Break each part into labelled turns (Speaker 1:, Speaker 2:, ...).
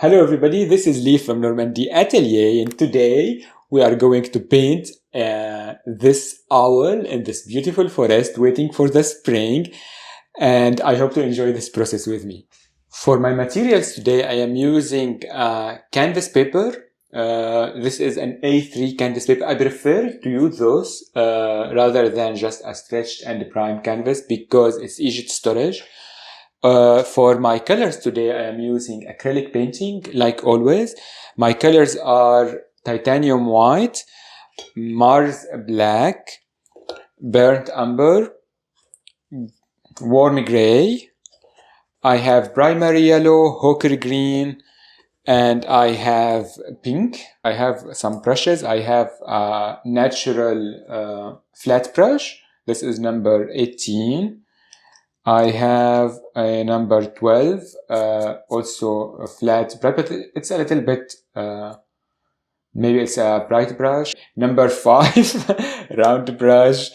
Speaker 1: Hello everybody, this is Lee from Normandy Atelier, and today we are going to paint this owl in this beautiful forest waiting for the spring, and I hope to enjoy this process with me. For my materials today I am using canvas paper. This is an A3 canvas paper. I prefer to use those rather than just a stretched and prime canvas because it's easy to storage. For my colors today, I am using acrylic painting, like always. My colors are titanium white, Mars black, burnt umber, warm gray. I have primary yellow, ochre green, and I have pink. I have some brushes. I have a natural flat brush. This is number 18. I have a number 12, also a flat brush, but it's a little bit, maybe it's a bright brush. Number 5, round brush.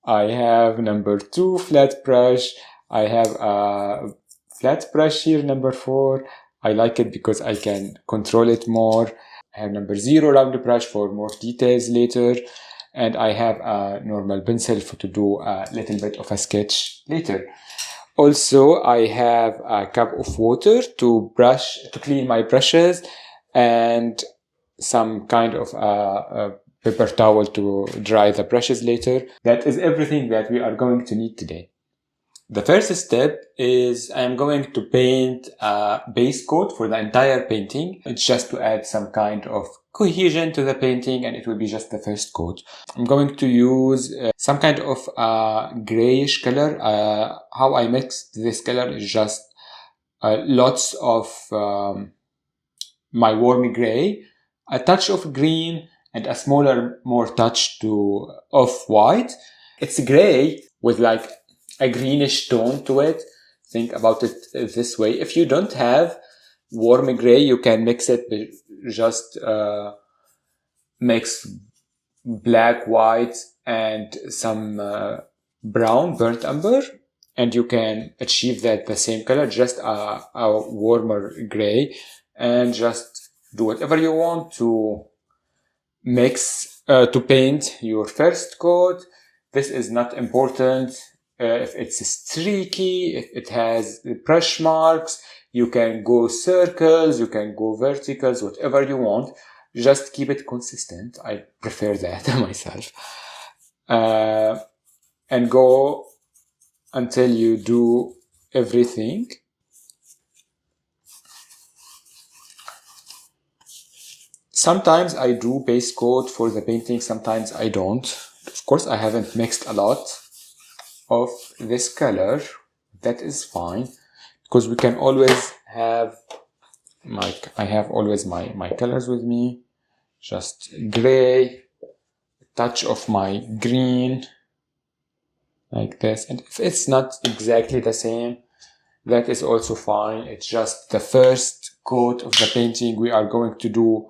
Speaker 1: I have number 2, flat brush. I have a flat brush here, number 4. I like it because I can control it more. I have number 0, round brush for more details later. And I have a normal pencil to do a little bit of a sketch later. Also, I have a cup of water to clean my brushes, and some kind of a paper towel to dry the brushes later. That is everything that we are going to need today. The first step is I am going to paint a base coat for the entire painting. It's just to add some kind of cohesion to the painting, and it will be just the first coat. I'm going to use some kind of grayish color. How I mixed this color is just lots of my warm gray, a touch of green, and a more touch of white. It's gray with like a greenish tone to it. Think about it this way. If you don't have warm gray, you can mix it, just mix black, white, and some brown, burnt umber, and you can achieve that the same color, just a warmer gray, and just do whatever you want to mix to paint your first coat. This is not important. If it's streaky, if it has brush marks, you can go circles, you can go verticals, whatever you want. Just keep it consistent. I prefer that myself. And go until you do everything. Sometimes I do base coat for the painting, sometimes I don't. Of course, I haven't mixed a lot of this color. That is fine, because we can always have I have always my colors with me. Just gray, a touch of my green, like this. And if it's not exactly the same, that is also fine. It's just the first coat of the painting. We are going to do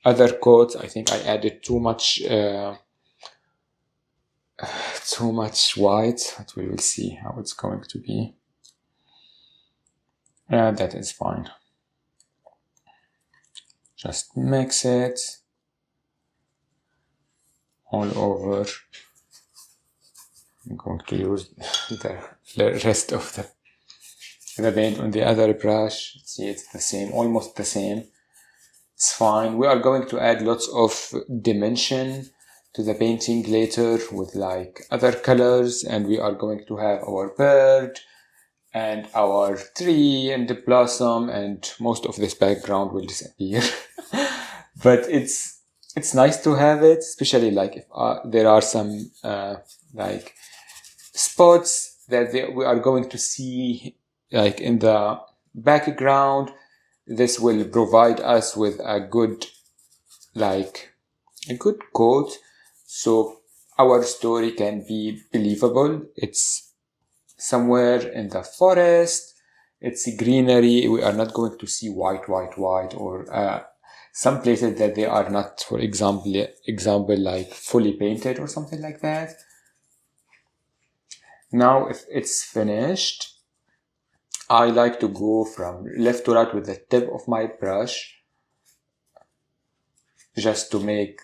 Speaker 1: other coats. I think I added too much white, but we will see how it's going to be. That is fine. Just mix it all over. I'm going to use the rest of the paint on the other brush. See, it's the same, almost the same. It's fine. We are going to add lots of dimension to the painting later with like other colors, and we are going to have our bird and our tree and the blossom, and most of this background will disappear. But it's nice to have it, especially like if there are some like spots that we are going to see like in the background. This will provide us with a good coat, so our story can be believable. It's somewhere in the forest, it's greenery. We are not going to see white, or some places that they are not, for example, like fully painted or something like that. Now, if it's finished, I like to go from left to right with the tip of my brush, just to make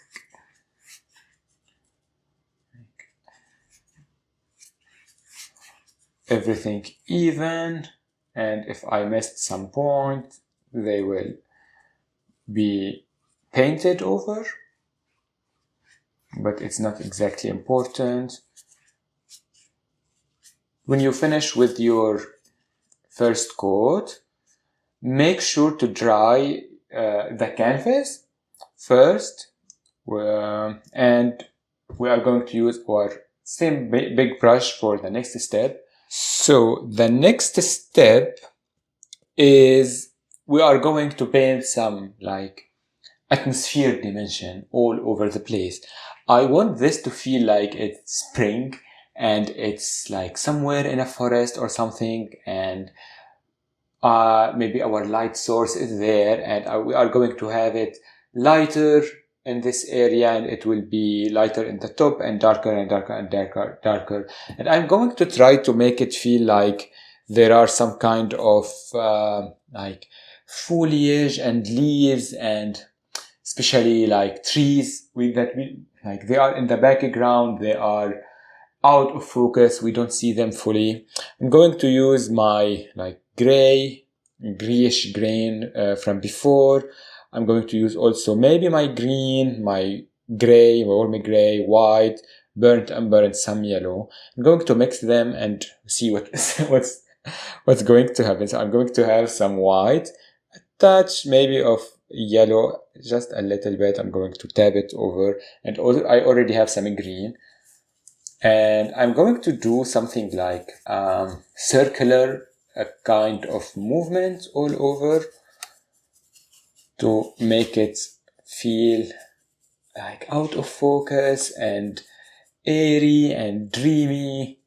Speaker 1: everything even, and if I missed some point, they will be painted over, but it's not exactly important. When you finish with your first coat, make sure to dry the canvas first, and we are going to use our same big brush for the next step. So the next step is we are going to paint some like atmosphere dimension all over the place. I want this to feel like it's spring and it's like somewhere in a forest or something, and maybe our light source is there, and we are going to have it lighter in this area, and it will be lighter in the top and darker and darker and darker. And I'm going to try to make it feel like there are some kind of like foliage and leaves, and especially like trees like they are in the background, they are out of focus, we don't see them fully. I'm going to use my like grayish green from before. I'm going to use also maybe my green, my gray, warm gray, white, burnt umber, and some yellow. I'm going to mix them and see what's going to happen. So I'm going to have some white, a touch maybe of yellow, just a little bit. I'm going to tap it over, and also I already have some green. And I'm going to do something like circular kind of movement all over to make it feel like out of focus and airy and dreamy.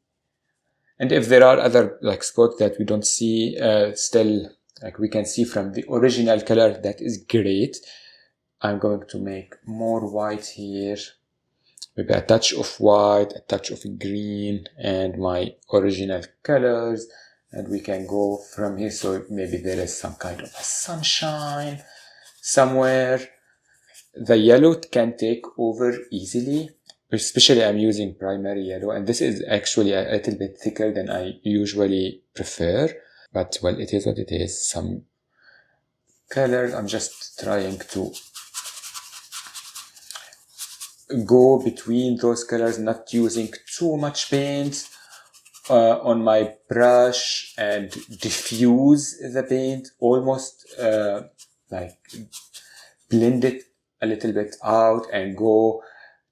Speaker 1: And if there are other like spots that we don't see still, like we can see from the original color, that is great. I'm going to make more white here. Maybe a touch of white, a touch of green, and my original colors. And we can go from here. So maybe there is some kind of a sunshine somewhere. The yellow can take over easily. Especially I'm using primary yellow. And this is actually a little bit thicker than I usually prefer. But well, it is what it is. Some colors, I'm just trying to go between those colors, not using too much paint on my brush, and diffuse the paint, almost like blend it a little bit out and go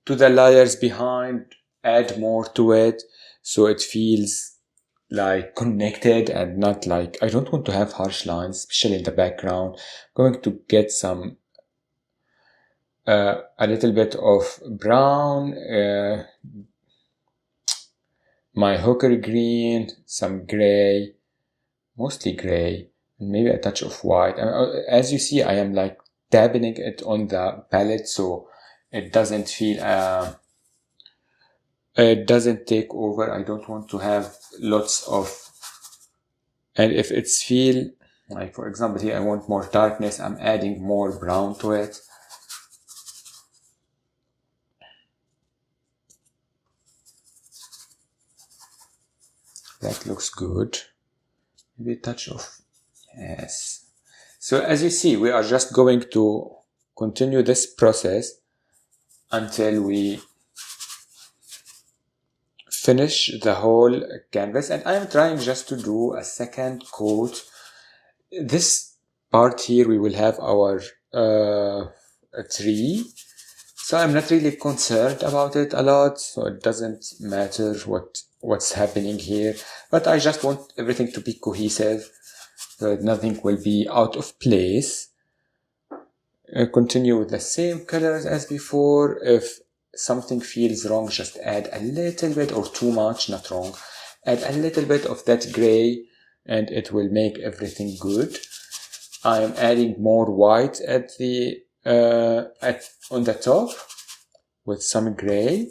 Speaker 1: to the layers behind, add more to it so it feels like connected and not like, I don't want to have harsh lines, especially in the background. I'm going to get some a little bit of brown, my hooker green, some gray, mostly gray, and maybe a touch of white. As you see, I am like dabbing it on the palette so it doesn't feel, it doesn't take over. I don't want to have lots of, and if it's feel like, for example, here I want more darkness, I'm adding more brown to it. That looks good. Maybe a touch of, yes. So as you see, we are just going to continue this process until we finish the whole canvas. And I am trying just to do a second coat. This part here, we will have our tree. So I'm not really concerned about it a lot. So it doesn't matter what's happening here. But I just want everything to be cohesive, so that nothing will be out of place. Continue with the same colors as before. If something feels wrong, just add a little bit, or too much, not wrong. Add a little bit of that gray and it will make everything good. I am adding more white at the on the top with some gray.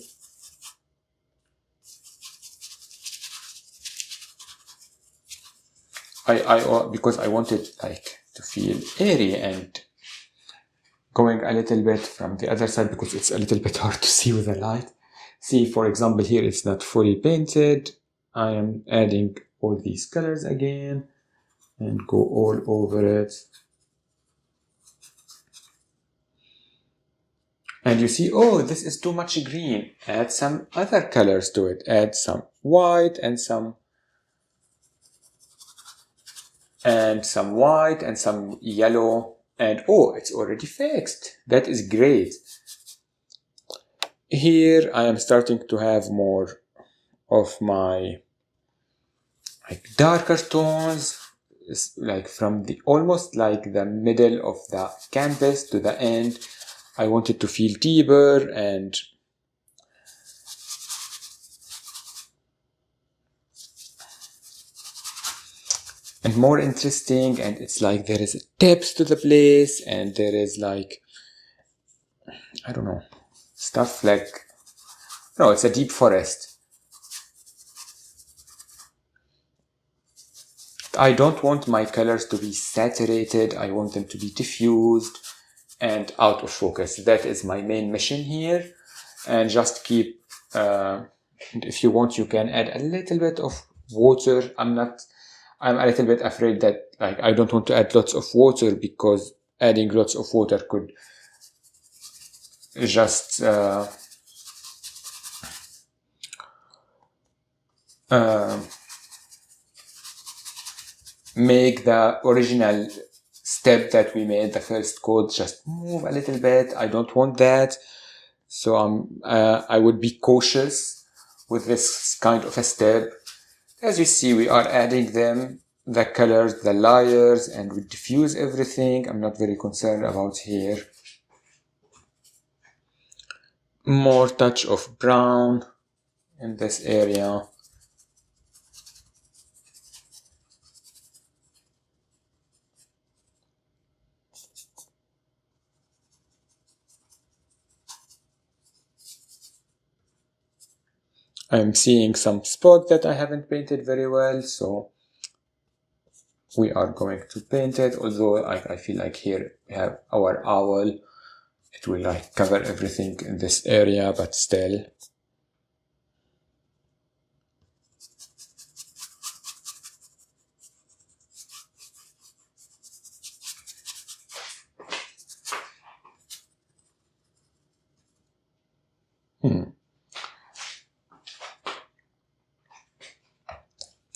Speaker 1: because I wanted like to feel airy, and going a little bit from the other side because it's a little bit hard to see with the light. See, for example, here it's not fully painted. I am adding all these colors again and go all over it. And you see, oh, this is too much green. Add some other colors to it. Add some white and some white and some yellow. And oh, it's already fixed. That is great. Here I am starting to have more of my like darker tones, like from the almost like the middle of the canvas to the end. I want it to feel deeper and more interesting, and it's like there is a depth to the place, and there is like, I don't know, stuff like, no, it's a deep forest. I don't want my colors to be saturated. I want them to be diffused and out of focus. That is my main mission here. And just keep, if you want, you can add a little bit of water. I'm a little bit afraid that like I don't want to add lots of water, because adding lots of water could just make the original step that we made, the first code, just move a little bit. I don't want that. So I would be cautious with this kind of a step. As you see, we are adding them, the colors, the layers, and we diffuse everything. I'm not very concerned about here. More touch of brown in this area. I'm seeing some spots that I haven't painted very well, so we are going to paint it. Although I feel like here we have our owl, it will like cover everything in this area, but still.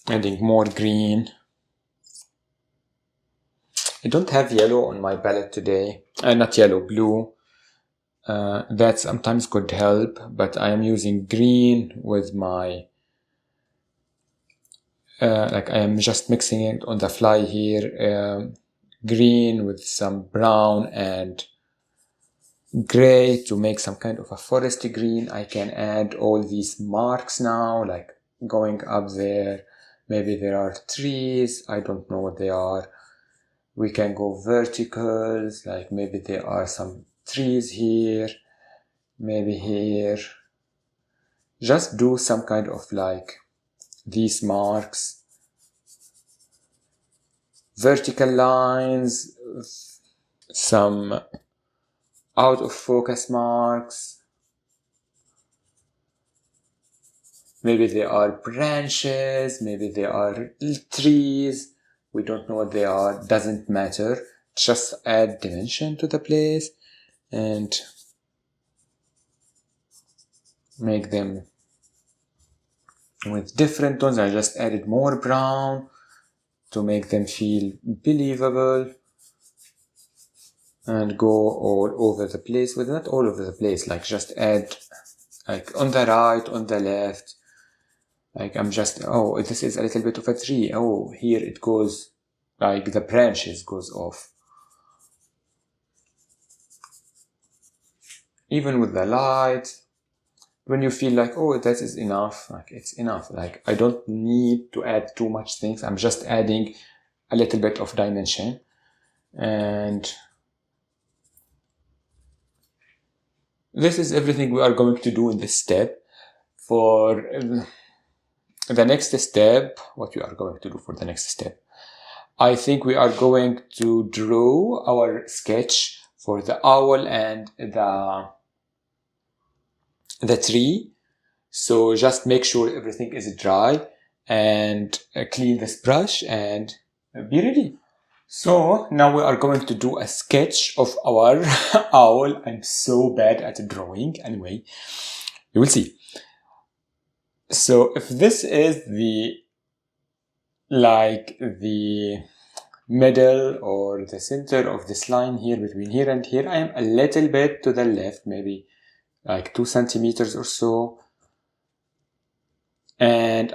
Speaker 1: Adding more green. I don't have yellow on my palette today. Not yellow, blue. That sometimes could help, but I am using green with my like I am just mixing it on the fly here. Green with some brown and gray to make some kind of a forest green. I can add all these marks now, like going up there. Maybe there are trees, I don't know what they are. We can go verticals, like maybe there are some trees here, maybe here. Just do some kind of like these marks, vertical lines, some out of focus marks. Maybe they are branches, maybe they are trees. We don't know what they are, doesn't matter. Just add dimension to the place and make them with different tones. I just added more brown to make them feel believable, and go all over the place. Well, not all over the place, like just add like on the right, on the left. Like I'm just, oh, this is a little bit of a tree. Oh, here it goes, like the branches goes off. Even with the light, when you feel like, oh, that is enough, like it's enough. Like I don't need to add too much things. I'm just adding a little bit of dimension. And this is everything we are going to do in this step. For the next step, what we are going to do for the next step, I think we are going to draw our sketch for the owl and the tree. So just make sure everything is dry and clean this brush and be ready. So now we are going to do a sketch of our owl. I'm so bad at drawing. Anyway, you will see. So if this is the middle or the center of this line here between here and here, I am a little bit to the left, maybe like 2 centimeters or so. And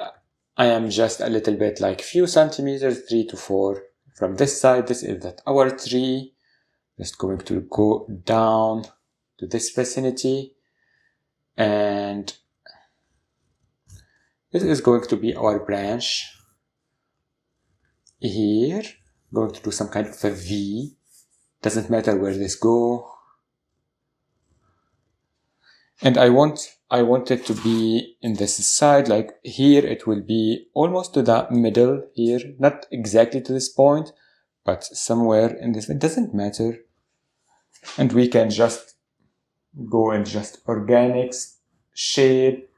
Speaker 1: I am just a little bit like few centimeters, 3 to 4 from this side. This is that our tree. Just going to go down to this vicinity, and this is going to be our branch here. Going to do some kind of a V. Doesn't matter where this go. And I want it to be in this side, like here it will be almost to the middle here, not exactly to this point, but somewhere in this. It doesn't matter. And we can just go in just organic shape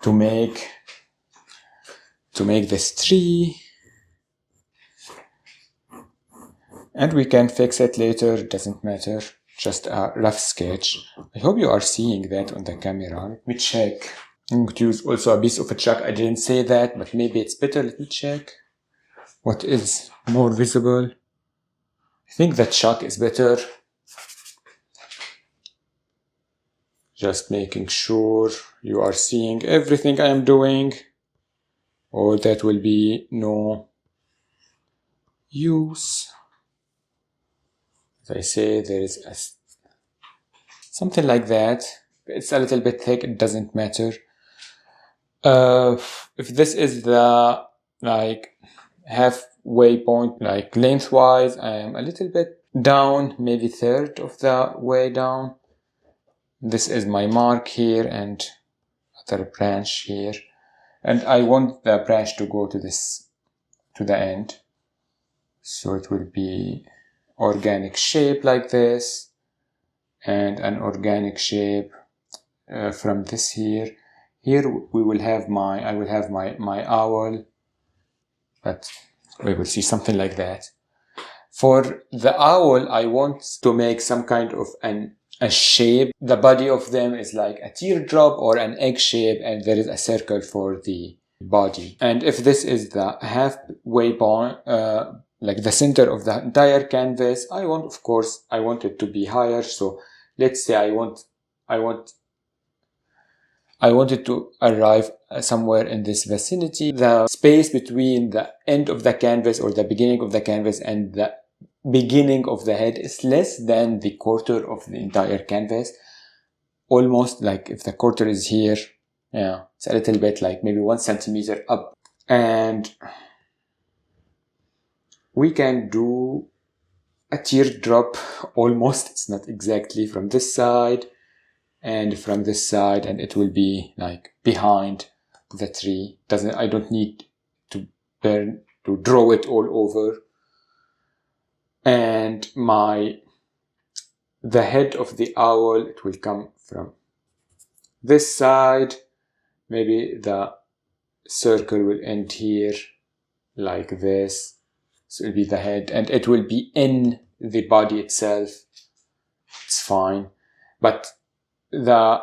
Speaker 1: to make this tree. And we can fix it later, it doesn't matter. Just a rough sketch. I hope you are seeing that on the camera. Let me check. I'm going to use also a piece of a chalk. I didn't say that, but maybe it's better. Let me check. What is more visible? I think the chalk is better. Just making sure you are seeing everything I am doing. Or that will be no use. As I say, there is something like that. It's a little bit thick, it doesn't matter. If this is the like halfway point, like lengthwise, I am a little bit down, maybe third of the way down. This is my mark here and other branch here. And I want the branch to go to the end. So it will be organic shape like this, and an organic shape from this here. Here we will have I will have my owl, but we will see something like that. For the owl, I want to make some kind of a shape. The body of them is like a teardrop or an egg shape, and there is a circle for the body. And if this is the halfway point, like the center of the entire canvas, I want it to be higher. So let's say I want it to arrive somewhere in this vicinity. The space between the end of the canvas or the beginning of the canvas and the beginning of the head is less than the quarter of the entire canvas. Almost like if the quarter is here, yeah, it's a little bit like maybe 1 centimeter up. And we can do a teardrop almost. It's not exactly from this side and from this side, and it will be like behind the tree. I don't need to draw it all over. And the head of the owl, it will come from this side. Maybe the circle will end here like this. So it will be the head, and it will be in the body itself. It's fine. But the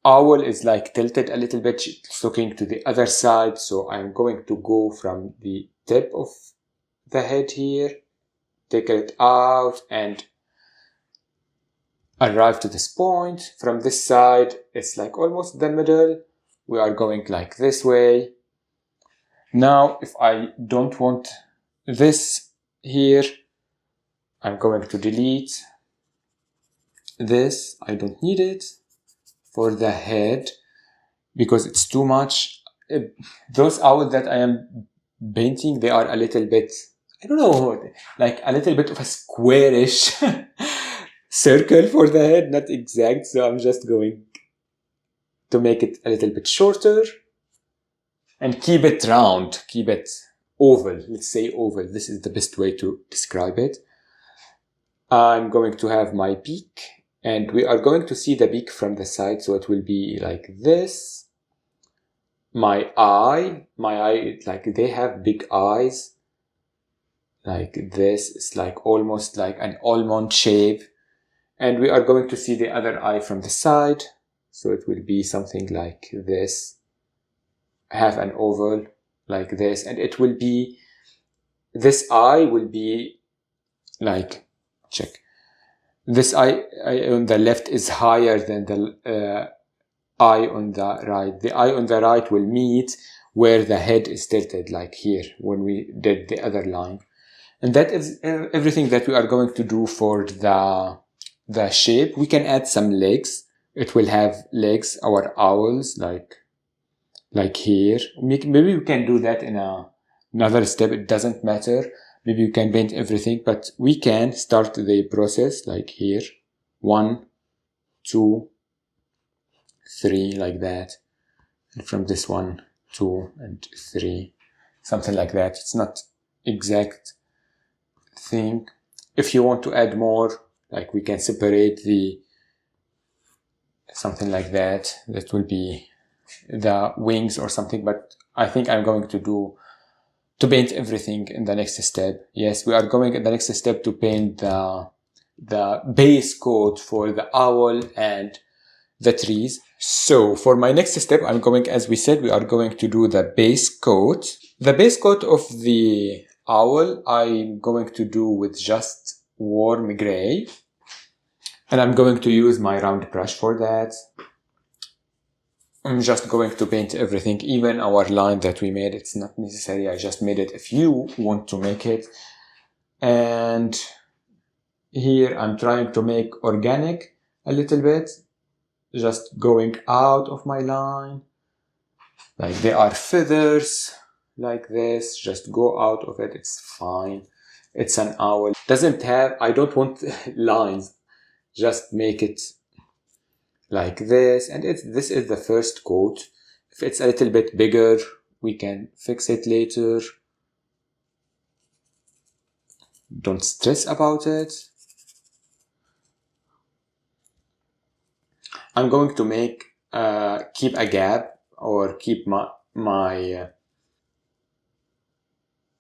Speaker 1: owl is like tilted a little bit. It's looking to the other side. So I'm going to go from the tip of the head here, take it out, and arrive to this point. From this side, it's like almost the middle. We are going like this way. Now, if I don't want this here, I'm going to delete this. I don't need it for the head because it's too much. Those owls that I am painting, they are a little bit, I don't know, like a little bit of a squarish circle for the head, not exact. So I'm just going to make it a little bit shorter and keep it round, keep it oval. Let's say oval. This is the best way to describe it. I'm going to have my beak, and we are going to see the beak from the side, so it will be like this. My eye, like they have big eyes, like this. It's like almost like an almond shape. And we are going to see the other eye from the side, so it will be something like this. Have an oval like this, and it will be, this eye will be like, check. This eye on the left is higher than the eye on the right. The eye on the right will meet where the head is tilted, like here, when we did the other line. And that is everything that we are going to do for the shape. We can add some legs. It will have legs, our owls, like here. Maybe we can do that in another step. It doesn't matter. Maybe you can paint everything, but we can start the process like here. 1, 2, 3, like that. And from this 1, 2, and 3, something like that. It's not exact thing. If you want to add more, like we can separate something like that. That will be the wings or something, but I think I'm going to paint everything in the next step. Yes, we are going in the next step to paint the base coat for the owl and the trees. So for my next step, I'm going, as we said, we are going to do the base coat. The base coat of the owl, I'm going to do with just warm gray. And I'm going to use my round brush for that. I'm just going to paint everything, even our line that we made. It's not necessary. I just made it if you want to make it. And here I'm trying to make organic a little bit, just going out of my line. Like there are feathers like this. Just go out of it. It's fine. It's an owl. Doesn't have, I don't want lines. Just make it like this, and this is the first coat. If it's a little bit bigger, we can fix it later. Don't stress about it. I'm going to make keep a gap, or keep my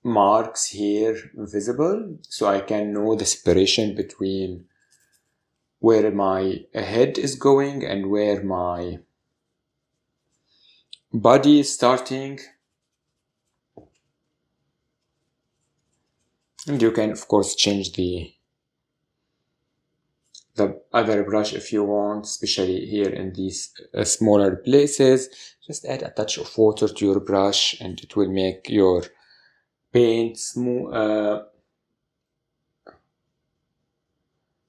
Speaker 1: marks here visible, so I can know the separation between where my head is going and where my body is starting. And you can of course change the other brush if you want, especially here in these smaller places. Just add a touch of water to your brush and it will make your paint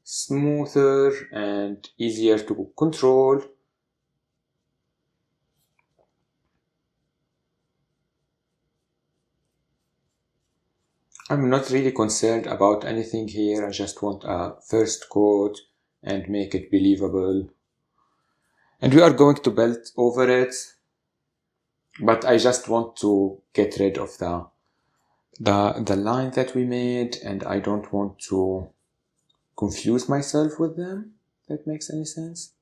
Speaker 1: smoother and easier to control. I'm not really concerned about anything here. I just want a first coat and make it believable. And we are going to build over it, but I just want to get rid of the line that we made, and I don't want to confuse myself with them. If that makes any sense.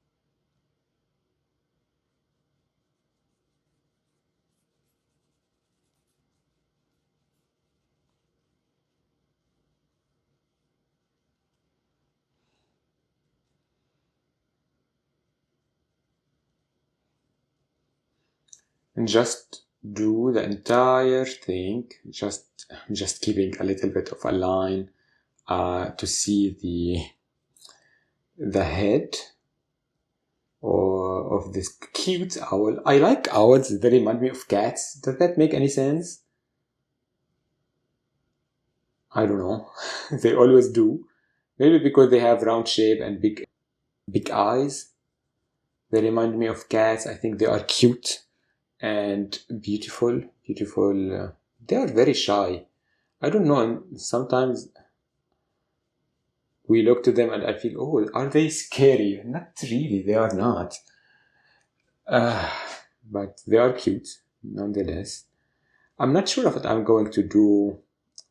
Speaker 1: And just do the entire thing, just keeping a little bit of a line to see the head of this cute owl. I like owls, they remind me of cats. Does that make any sense? I don't know. They always do. Maybe because they have round shape and big eyes. They remind me of cats. I think they are cute and beautiful. They are very shy. I don't know. Sometimes we look to them and I feel, oh, are they scary? Not really. They are not. But they are cute, nonetheless. I'm not sure of what I'm going to do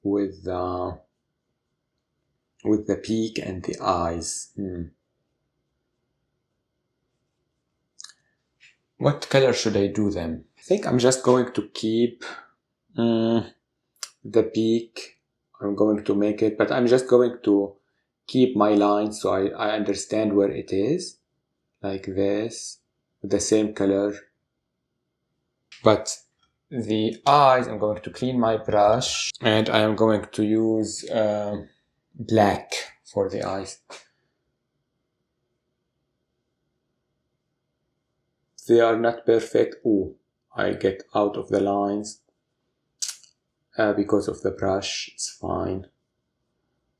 Speaker 1: with the beak and the eyes. What color should I do them? I think I'm just going to keep the beak. I'm going to make it, but I'm just going to keep my line so I understand where it is, like this, with the same color. But the eyes, I'm going to clean my brush, and I am going to use black for the eyes. They are not perfect. Ooh, I get out of the lines because of the brush. It's fine.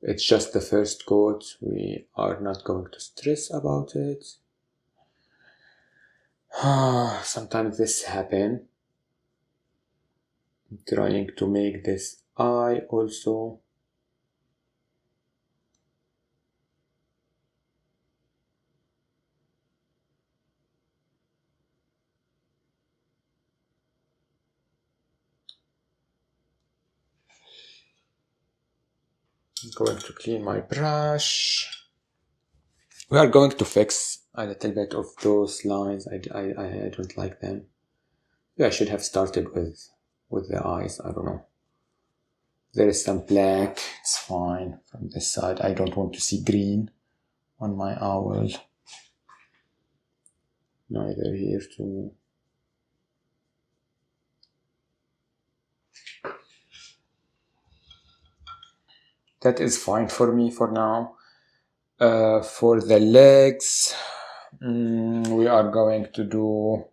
Speaker 1: It's just the first coat. We are not going to stress about it. Sometimes this happens. I'm trying to make this eye also. I'm going to clean my brush. We are going to fix a little bit of those lines. I don't like them. Yeah, I should have started with the eyes. I don't know. There is some black. It's fine from this side. I don't want to see green on my owl. Neither here too. That is fine for me for now. For the legs, we are going to do,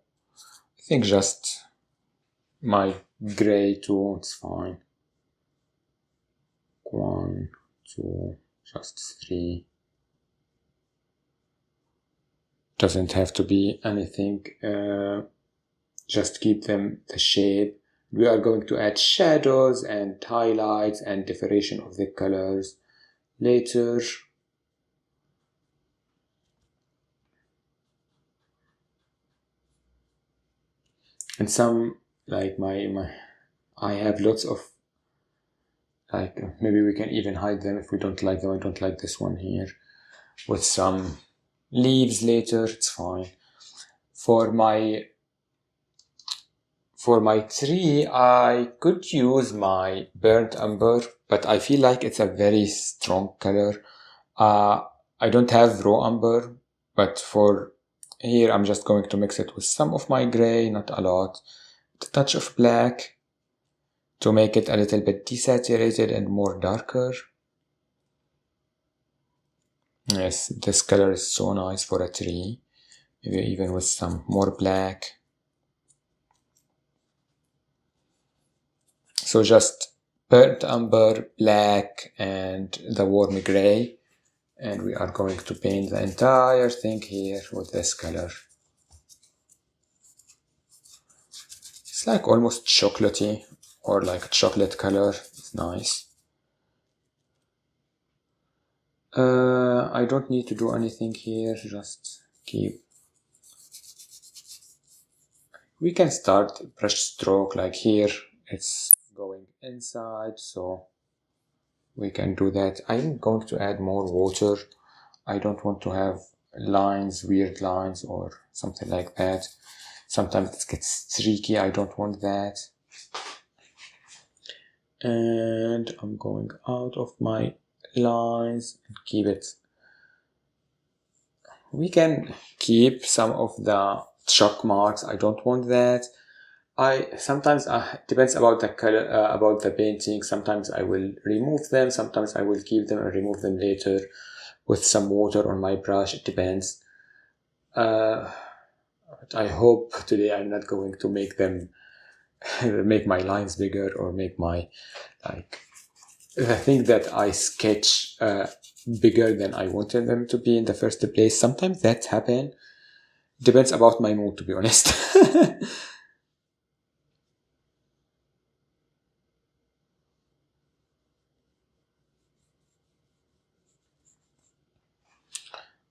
Speaker 1: I think, just my gray too. It's fine. 1, 2, just 3. Doesn't have to be anything. Just keep them the shape. We are going to add shadows and highlights and differentiation of the colors later. And some, like I have lots of, like, maybe we can even hide them if we don't like them. I don't like this one here. With some leaves later, it's fine. For my tree, I could use my burnt umber, but I feel like it's a very strong color. I don't have raw umber, but for here I'm just going to mix it with some of my gray, not a lot, a touch of black to make it a little bit desaturated and more darker. Yes, this color is so nice for a tree, maybe even with some more black. So just burnt umber, black, and the warm gray. And we are going to paint the entire thing here with this color. It's like almost chocolatey, or like a chocolate color. It's nice. I don't need to do anything here, just keep. We can start brush stroke, like here it's going inside, so we can do that. I'm going to add more water. I don't want to have lines, weird lines or something like that. Sometimes it gets streaky. I don't want that. And I'm going out of my lines and keep it. We can keep some of the chalk marks. I don't want that. Sometimes depends about the color, about the painting. Sometimes I will remove them. Sometimes I will keep them and remove them later with some water on my brush. It depends. But I hope today I'm not going to make them make my lines bigger or make my the thing that I sketch bigger than I wanted them to be in the first place. Sometimes that happens. Depends about my mood, to be honest.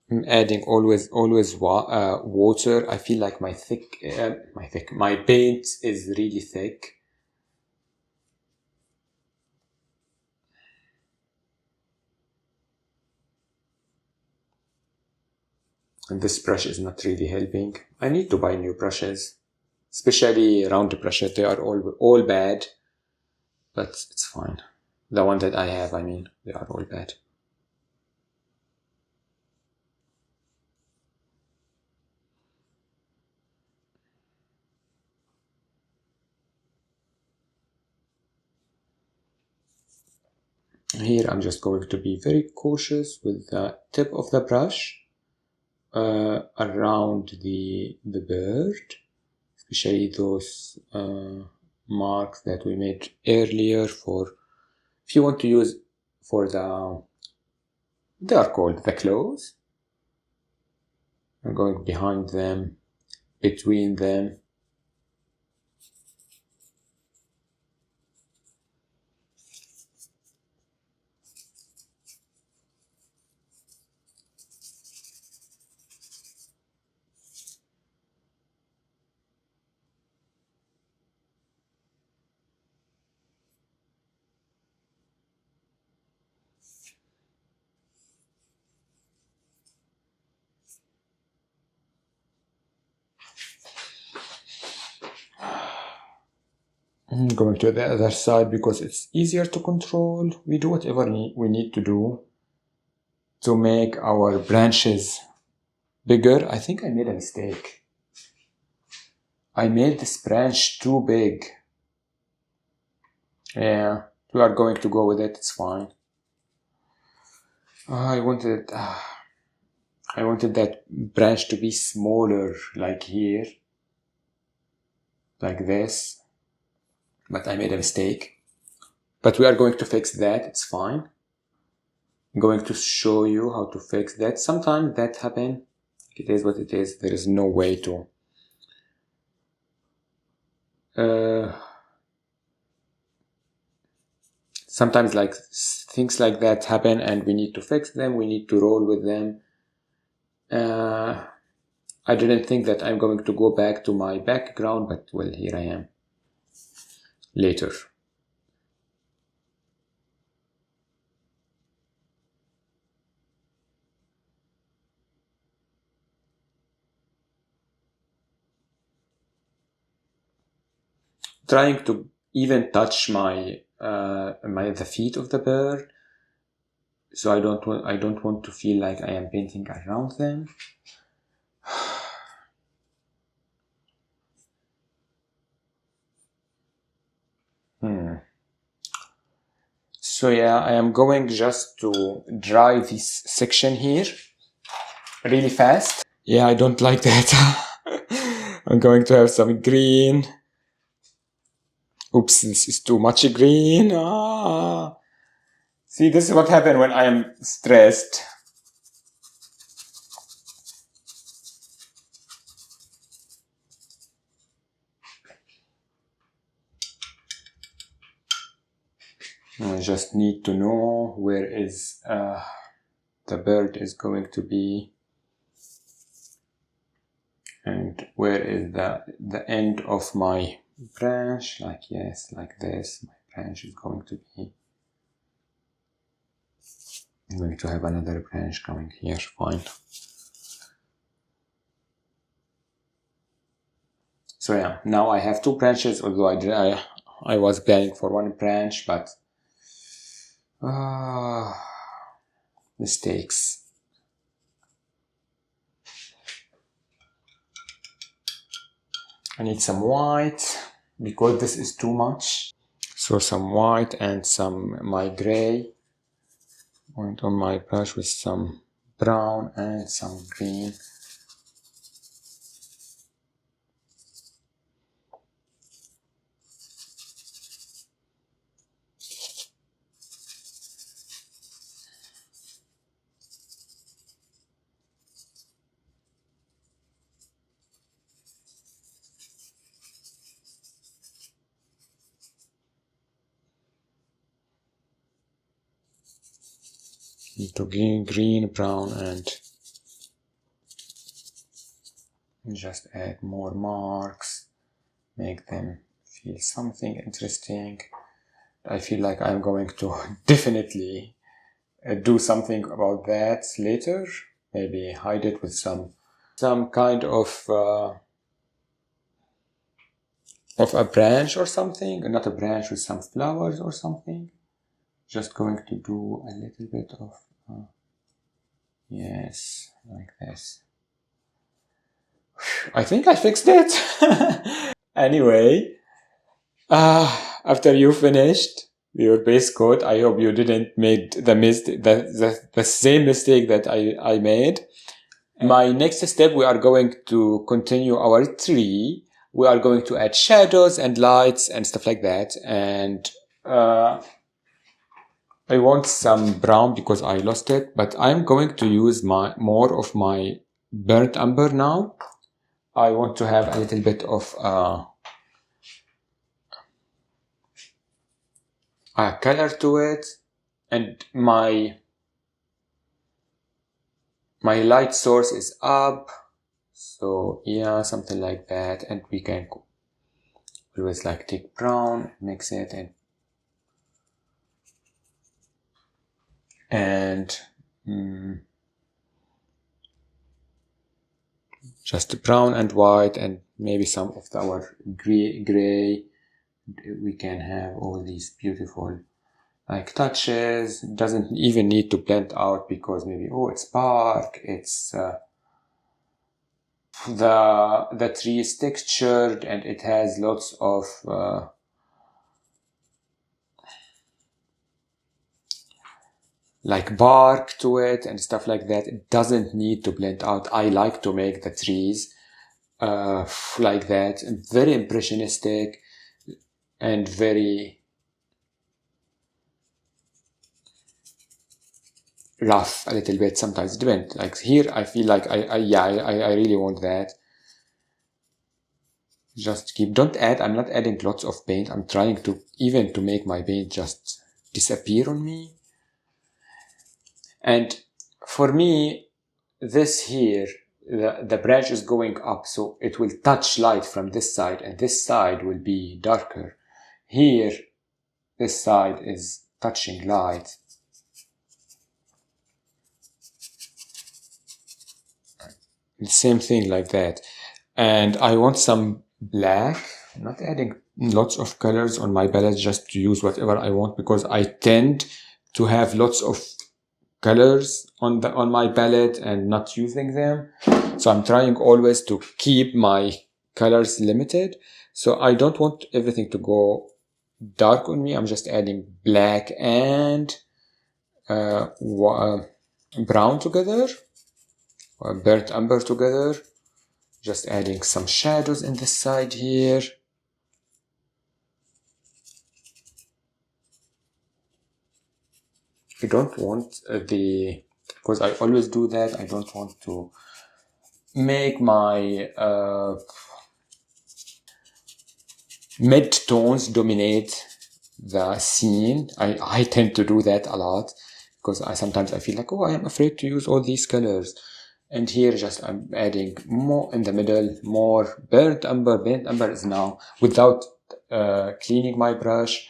Speaker 1: I'm adding always water. I feel like my paint is really thick. And this brush is not really helping. I need to buy new brushes, especially round brushes. They are all bad, but it's fine. The one that I have, I mean, they are all bad. Here I'm just going to be very cautious with the tip of the brush around the bird, especially those marks that we made earlier. For if you want to use for they are called the claws. I'm going behind them, between them. I'm going to the other side because it's easier to control. We do whatever we need to do to make our branches bigger. I think I made a mistake. I made this branch too big. Yeah, we are going to go with it. It's fine. I wanted that branch to be smaller, like here, like this. But I made a mistake. But we are going to fix that. It's fine. I'm going to show you how to fix that. Sometimes that happens. It is what it is. There is no way to. Sometimes like things like that happen and we need to fix them. We need to roll with them. I didn't think that I'm going to go back to my background, but well, here I am. Later. Trying to even touch the feet of the bird, so I don't want to feel like I am painting around them. So yeah, I am going just to dry this section here really fast. Yeah, I don't like that. I'm going to have some green. Oops, this is too much green. See, this is what happens when I am stressed. I just need to know where is the bird is going to be, and where is the end of my branch. Like, yes, like this, my branch is going to be. I'm going to have another branch coming here, fine. So yeah, now I have 2 branches, although I was planning for 1 branch, but mistakes. I need some white because this is too much. So some white and my gray. Went on my brush with some brown and some green. Into green, brown, and just add more marks, make them feel something interesting. I feel like I'm going to definitely do something about that later. Maybe hide it with some some kind of a branch or something, not a branch with some flowers or something. Just going to do a little bit of yes, like this. I think I fixed it. Anyway, after you finished your base coat, I hope you didn't make the same mistake that I made. My next step, we are going to continue our tree. We are going to add shadows and lights and stuff like that. And I want some brown because I lost it, but I'm going to use more of my burnt umber now. I want to have a little bit of a color to it, and my light source is up, so yeah, something like that. And we can always like take brown, mix it, and just brown and white, and maybe some of our gray. We can have all these beautiful like touches. Doesn't even need to blend out because maybe it's bark, it's the tree is textured and it has lots of like bark to it and stuff like that. It doesn't need to blend out. I like to make the trees like that, very impressionistic and very rough a little bit. Sometimes depends. Like here, I feel like I really want that. Just don't add. I'm not adding lots of paint. I'm trying to make my paint just disappear on me. And for me, this here, the branch is going up, so it will touch light from this side, and this side will be darker. Here, this side is touching light. The same thing like that. And I want some black. I'm not adding lots of colors on my palette, just to use whatever I want, because I tend to have lots of colors on my palette and not using them. So I'm trying always to keep my colors limited. So I don't want everything to go dark on me. I'm just adding black and brown together, or burnt umber together. Just adding some shadows in this side here. I don't want because I always do that, I don't want to make my mid-tones dominate the scene. I tend to do that a lot because sometimes I feel like, I am afraid to use all these colors. And here just I'm adding more in the middle, more burnt umber. Burnt umber is now, without cleaning my brush,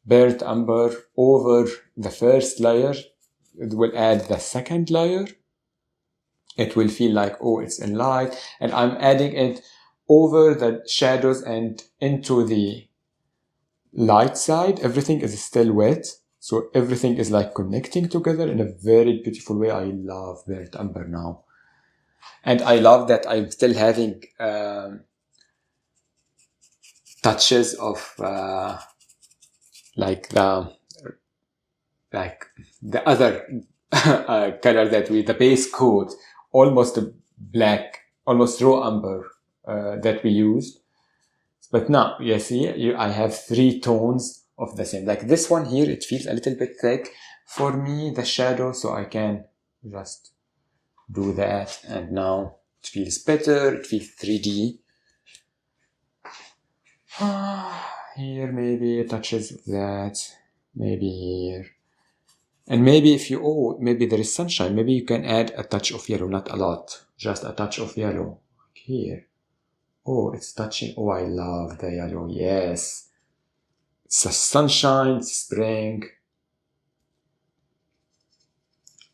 Speaker 1: burnt umber over the first layer. It will add the second layer. It will feel like, it's in light. And I'm adding it over the shadows and into the light side. Everything is still wet, so everything is like connecting together in a very beautiful way. I love burnt umber now. And I love that I'm still having touches of like the other color that the base coat, almost black, almost raw umber that we used. But now, you see, I have 3 tones of the same. Like this one here, it feels a little bit thick for me, the shadow, so I can just do that. And now it feels better, it feels 3D. Here maybe touches of that, maybe here. And maybe if you, maybe there is sunshine, maybe you can add a touch of yellow, not a lot, just a touch of yellow. Here. It's touching. I love the yellow. Yes. It's a sunshine, it's spring.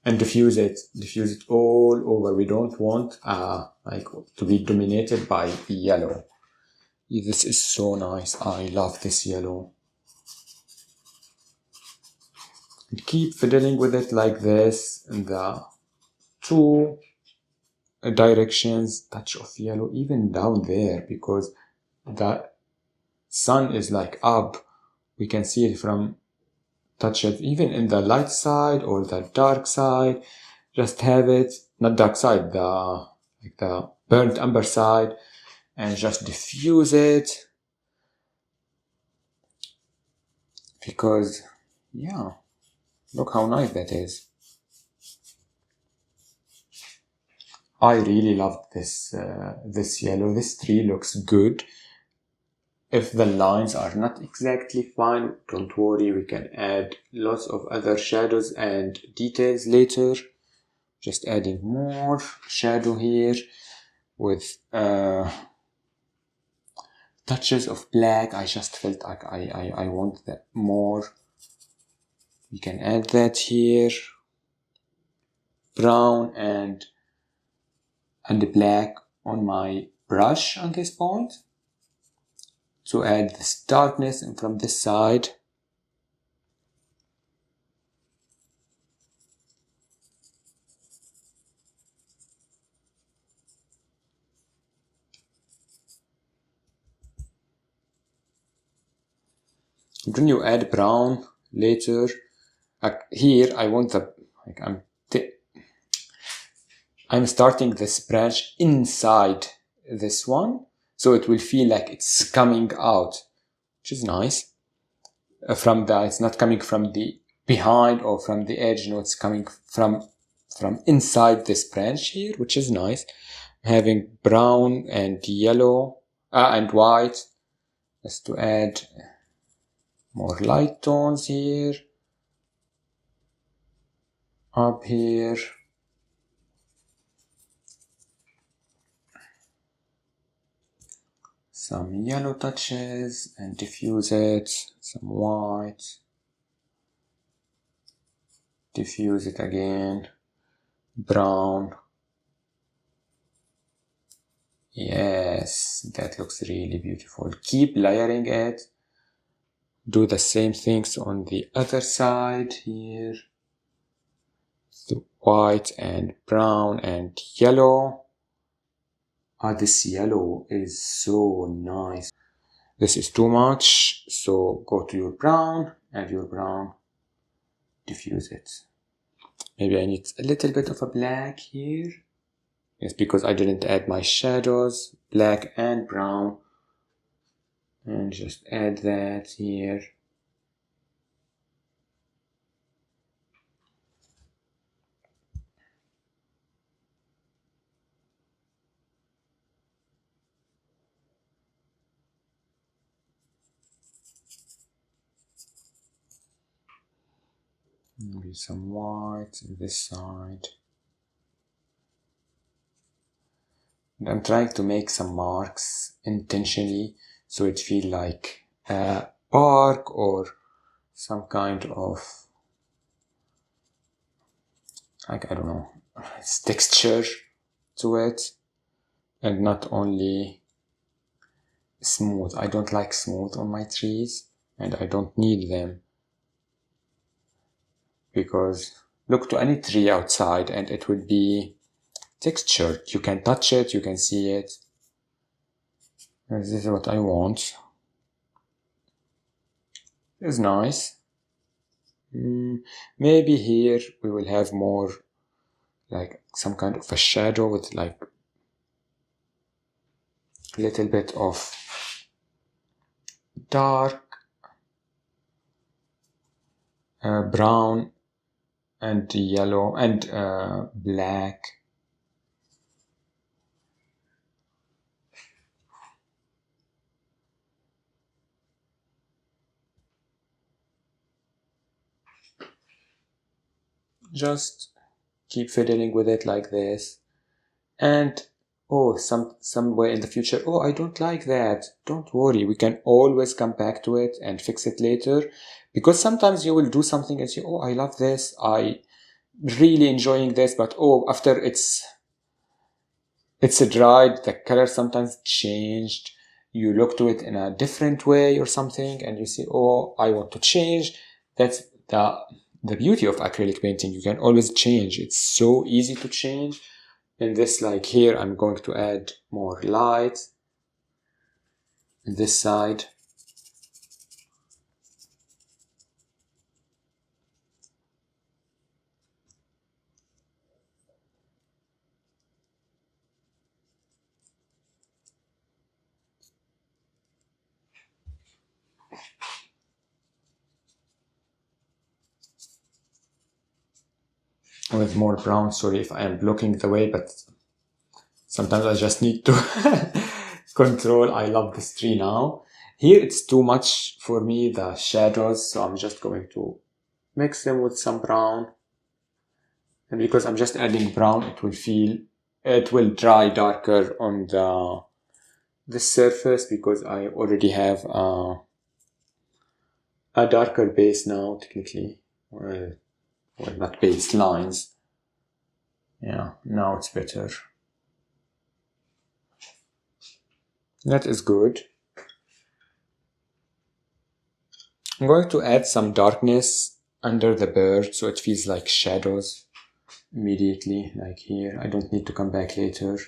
Speaker 1: and diffuse it all over. We don't want like to be dominated by the yellow. This is so nice. I love this yellow. And keep fiddling with it like this in the two directions. Touch of yellow even down there, because the sun is like up. We can see it from touch it even in the light side or the dark side. Just have it, not dark side, the burnt umber side, and just diffuse it, because yeah, look how nice that is. I really love this this yellow. This tree looks good. If the lines are not exactly fine, don't worry, we can add lots of other shadows and details later. Just adding more shadow here with touches of black. I just felt like I want that more. We can add that here. Brown and black on my brush on this point to add this darkness, and from this side when you add brown later, here I want the like I'm starting this branch inside this one, so it will feel like it's coming out, which is nice. It's not coming from the behind or from the edge. No, it's coming from inside this branch here, which is nice. Having brown and yellow and white, just to add more light tones here, up here. Some yellow touches and diffuse it, some white, diffuse it again, brown. Yes, that looks really beautiful. Keep layering it. Do the same things on the other side here. The white and brown and yellow. This yellow is so nice. This is too much, so go to your brown, add your brown, diffuse it. Maybe I need a little bit of a black here. Yes, because I didn't add my shadows, black and brown. And just add that here. Maybe some white on this side. And I'm trying to make some marks intentionally, so it feels like a park or some kind of, like, I don't know, texture to it, and not only smooth. I don't like smooth on my trees, and I don't need them, because look to any tree outside and it will be textured. You can touch it, you can see it. And this is what I want. It's nice. Maybe here we will have more like some kind of a shadow with like a little bit of dark brown and yellow and black. Just keep fiddling with it like this. And somewhere in the future, I don't like that. Don't worry, we can always come back to it and fix it later. Because sometimes you will do something and say, I love this. really enjoying this, but oh, after it's dried, the color sometimes changed. You look to it in a different way or something, and you see, oh, I want to change. That's the beauty of acrylic painting. You can always change. It's so easy to change. In this, like here, I'm going to add more light on this side. With more brown. Sorry if I am blocking the way, but sometimes I just need to control. I love this tree now. Here it's too much for me, the shadows, so I'm just going to mix them with some brown. And because I'm just adding brown, it will dry darker on the surface, because I already have a darker base now, technically. Well, not base, lines. Yeah, now it's better. That is good. I'm going to add some darkness under the bird so it feels like shadows immediately, like here. I don't need to come back later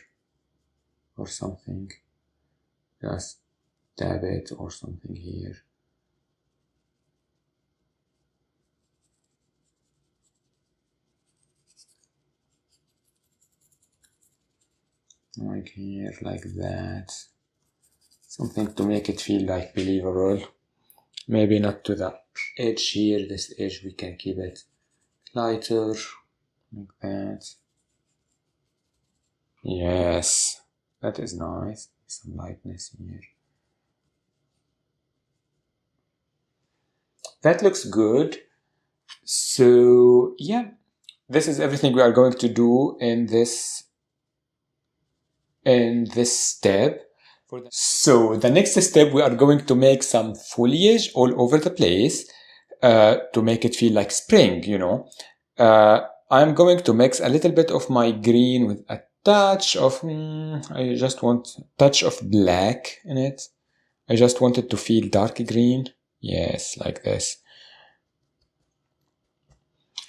Speaker 1: or something. Just dab it or something here. Like here, like that. Something to make it feel like believable. Maybe not to the edge here. This edge we can keep it lighter, like that. Yes, that is nice. Some lightness here. That looks good. So yeah, this is everything we are going to do in this step. So the next step, we are going to make some foliage all over the place to make it feel like spring, you know. I'm going to mix a little bit of my green with a touch of, I just want a touch of black in it. I just want it to feel dark green. Yes, like this.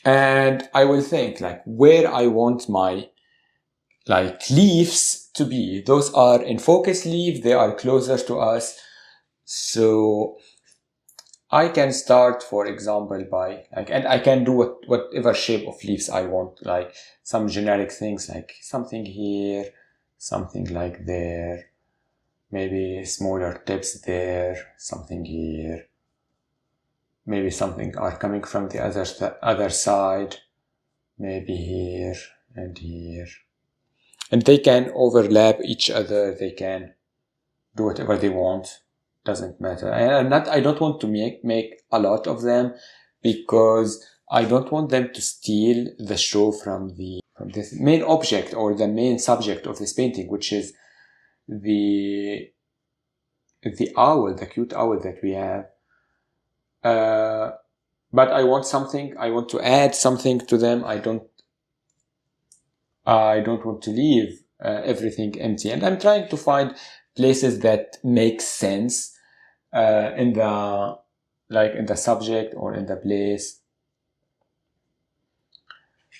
Speaker 1: And I will think like where I want my like leaves to be. Those are in focus leaves. They are closer to us. So I can start, for example, by like, and I can do whatever shape of leaves I want, like some generic things, like something here, something like there, maybe smaller tips there, something here, maybe something are coming from the other side, maybe here and here. And they can overlap each other. They can do whatever they want. Doesn't matter. And I don't want to make a lot of them, because I don't want them to steal the show from this main object or the main subject of this painting, which is the owl, the cute owl that we have. But I want to add something to them. I don't want to leave everything empty, and I'm trying to find places that make sense in the subject or in the place,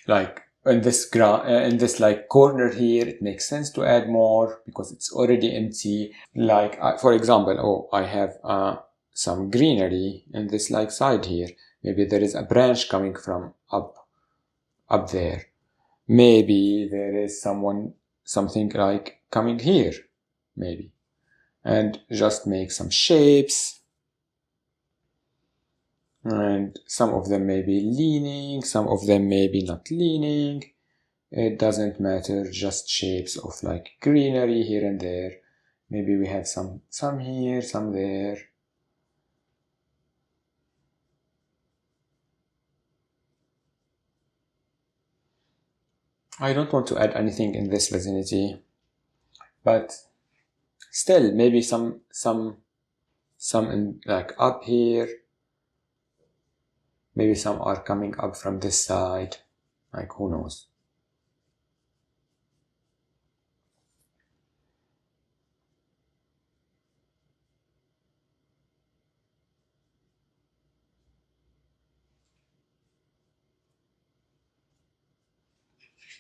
Speaker 1: like in this like corner here. It makes sense to add more because it's already empty. Like for example, I have some greenery in this like side here. Maybe there is a branch coming from up there. Maybe there is something like coming here, maybe. And just make some shapes. And some of them may be leaning, some of them may be not leaning. It doesn't matter, just shapes of like greenery here and there. Maybe we have some here, some there. I don't want to add anything in this vicinity, but still maybe some in like up here. Maybe some are coming up from this side. Like, who knows?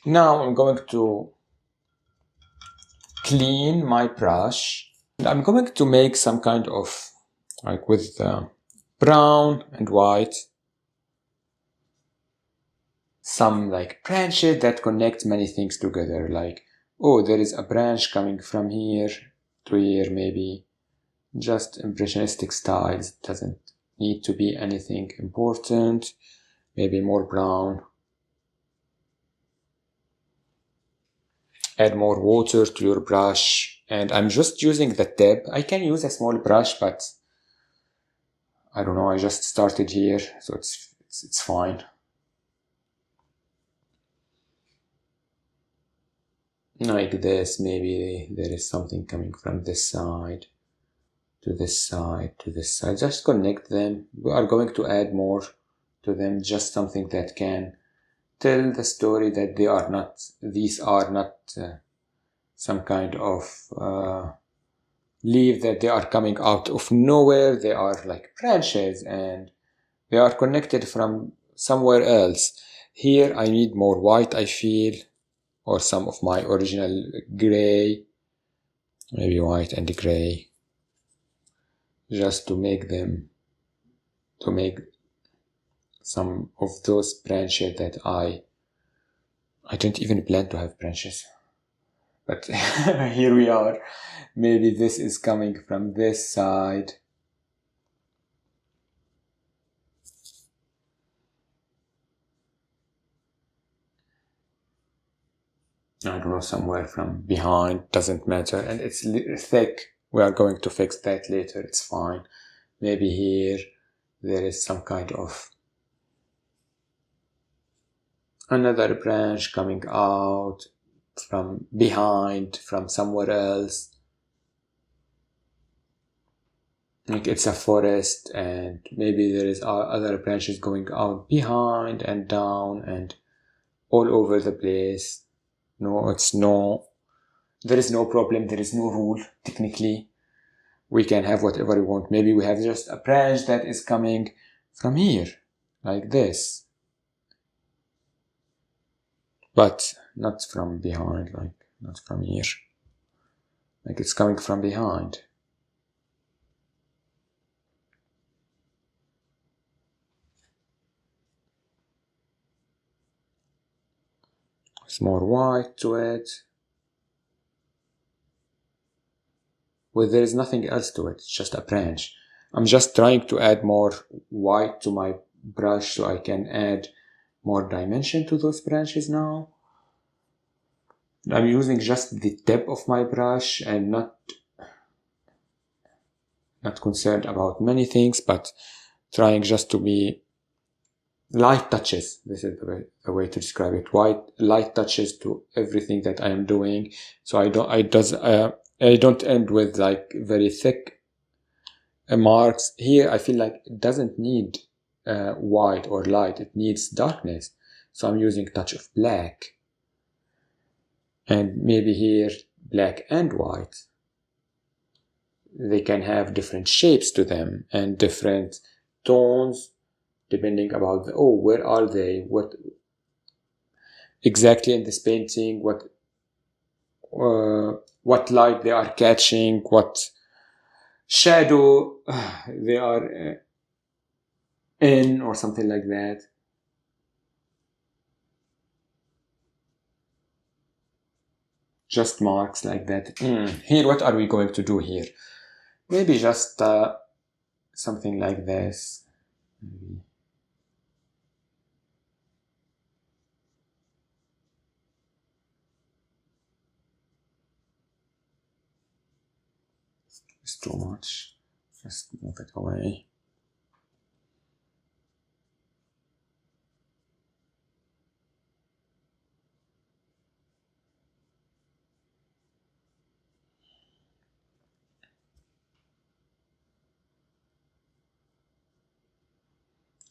Speaker 1: Now I'm going to clean my brush. And I'm going to make some kind of, like with brown and white, some like branches that connect many things together. Like, oh, there is a branch coming from here to here, maybe. Just impressionistic styles. Doesn't need to be anything important. Maybe more brown. Add more water to your brush. And I'm just using the tip. I can use a small brush, but I don't know, I just started here, so it's fine. Like this, maybe there is something coming from this side to this side to this side. Just connect them. We are going to add more to them, just something that can tell the story that these are not some kind of leaf that they are coming out of nowhere. They are like branches and they are connected from somewhere else. Here I need more white, I feel, or some of my original gray, maybe white and gray, just to make some of those branches that I don't even plan to have branches. But here we are. Maybe this is coming from this side. I don't know, somewhere from behind, doesn't matter. And it's thick. We are going to fix that later, it's fine. Maybe here there is some kind of another branch coming out from behind, from somewhere else. Like it's a forest, and maybe there is other branches going out behind and down and all over the place. No, there is no problem, there is no rule, technically. We can have whatever we want. Maybe we have just a branch that is coming from here, like this. But not from behind, like not from here. Like it's coming from behind. There's more white to it. Well, there is nothing else to it, it's just a branch. I'm just trying to add more white to my brush so I can add more dimension to those branches now. I'm using just the tip of my brush and not concerned about many things, but trying just to be light touches. This is the way to describe it. Light touches to everything that I am doing. So I don't end with like very thick marks. Here I feel like it doesn't need white or light. It needs darkness. So I'm using a touch of black. And maybe here black and white. They can have different shapes to them and different tones depending about where are they, what exactly in this painting, what light they are catching, what shadow they are in, or something like that. Just marks like that. Here, what are we going to do here? Maybe just something like this. Maybe. It's too much. Just move it away.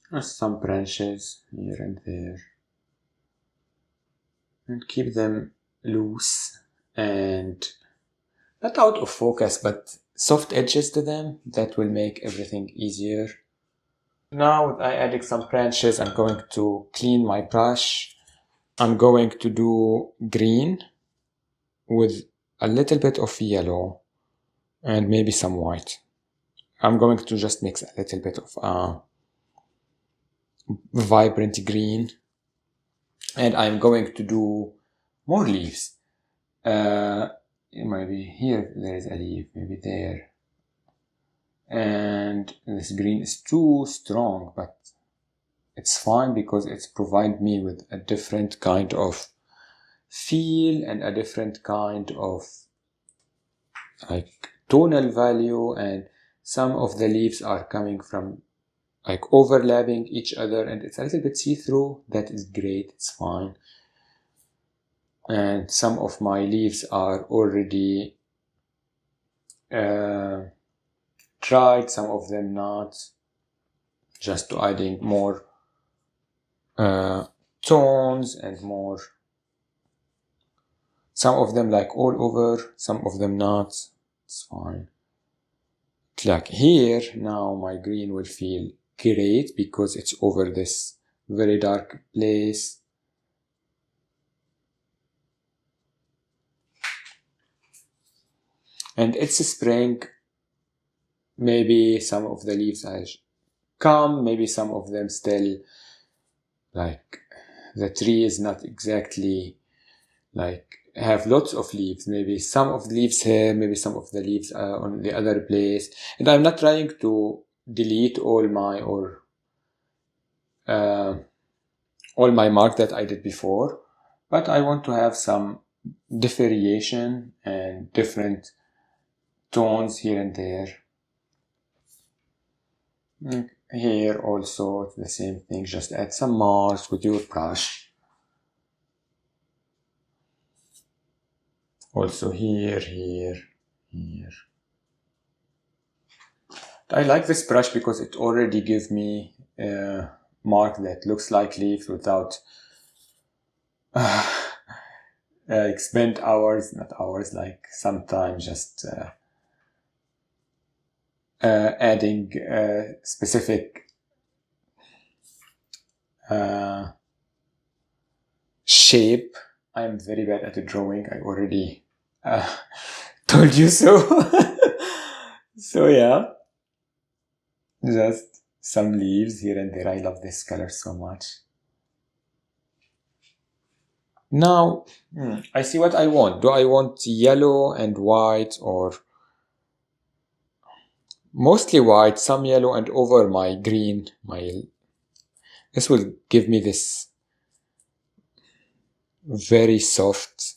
Speaker 1: There's some branches here and there. and keep them loose and not out of focus, but soft edges to them. That will make everything easier. Now I added some branches. I'm going to clean my brush. I'm going to do green with a little bit of yellow and maybe some white. I'm going to just mix a little bit of vibrant green, and I'm going to do more leaves. Maybe here there is a leaf, maybe there. And this green is too strong, but it's fine because it's provide me with a different kind of feel and a different kind of like tonal value, and some of the leaves are coming from like overlapping each other and it's a little bit see-through. That is great, it's fine. And some of my leaves are already dried, some of them not, just to adding more tones and more, some of them like all over, some of them not. It's fine. Like here now my green will feel great because it's over this very dark place. And it's a spring. Maybe some of the leaves are come, maybe some of them still, like the tree is not exactly like have lots of leaves. Maybe some of the leaves here, maybe some of the leaves are on the other place. And I'm not trying to delete all my mark that I did before, but I want to have some differentiation and different tones here and there. Here also it's the same thing, just add some marks with your brush. Also here. I like this brush because it already gives me a mark that looks like leaf without spend hours, not hours, like sometimes just adding specific shape. I am very bad at the drawing. I already told you so. So yeah, just some leaves here and there. I love this color so much. Now I see what I want. Do I want yellow and white, or mostly white, some yellow, and over my green? This will give me this very soft,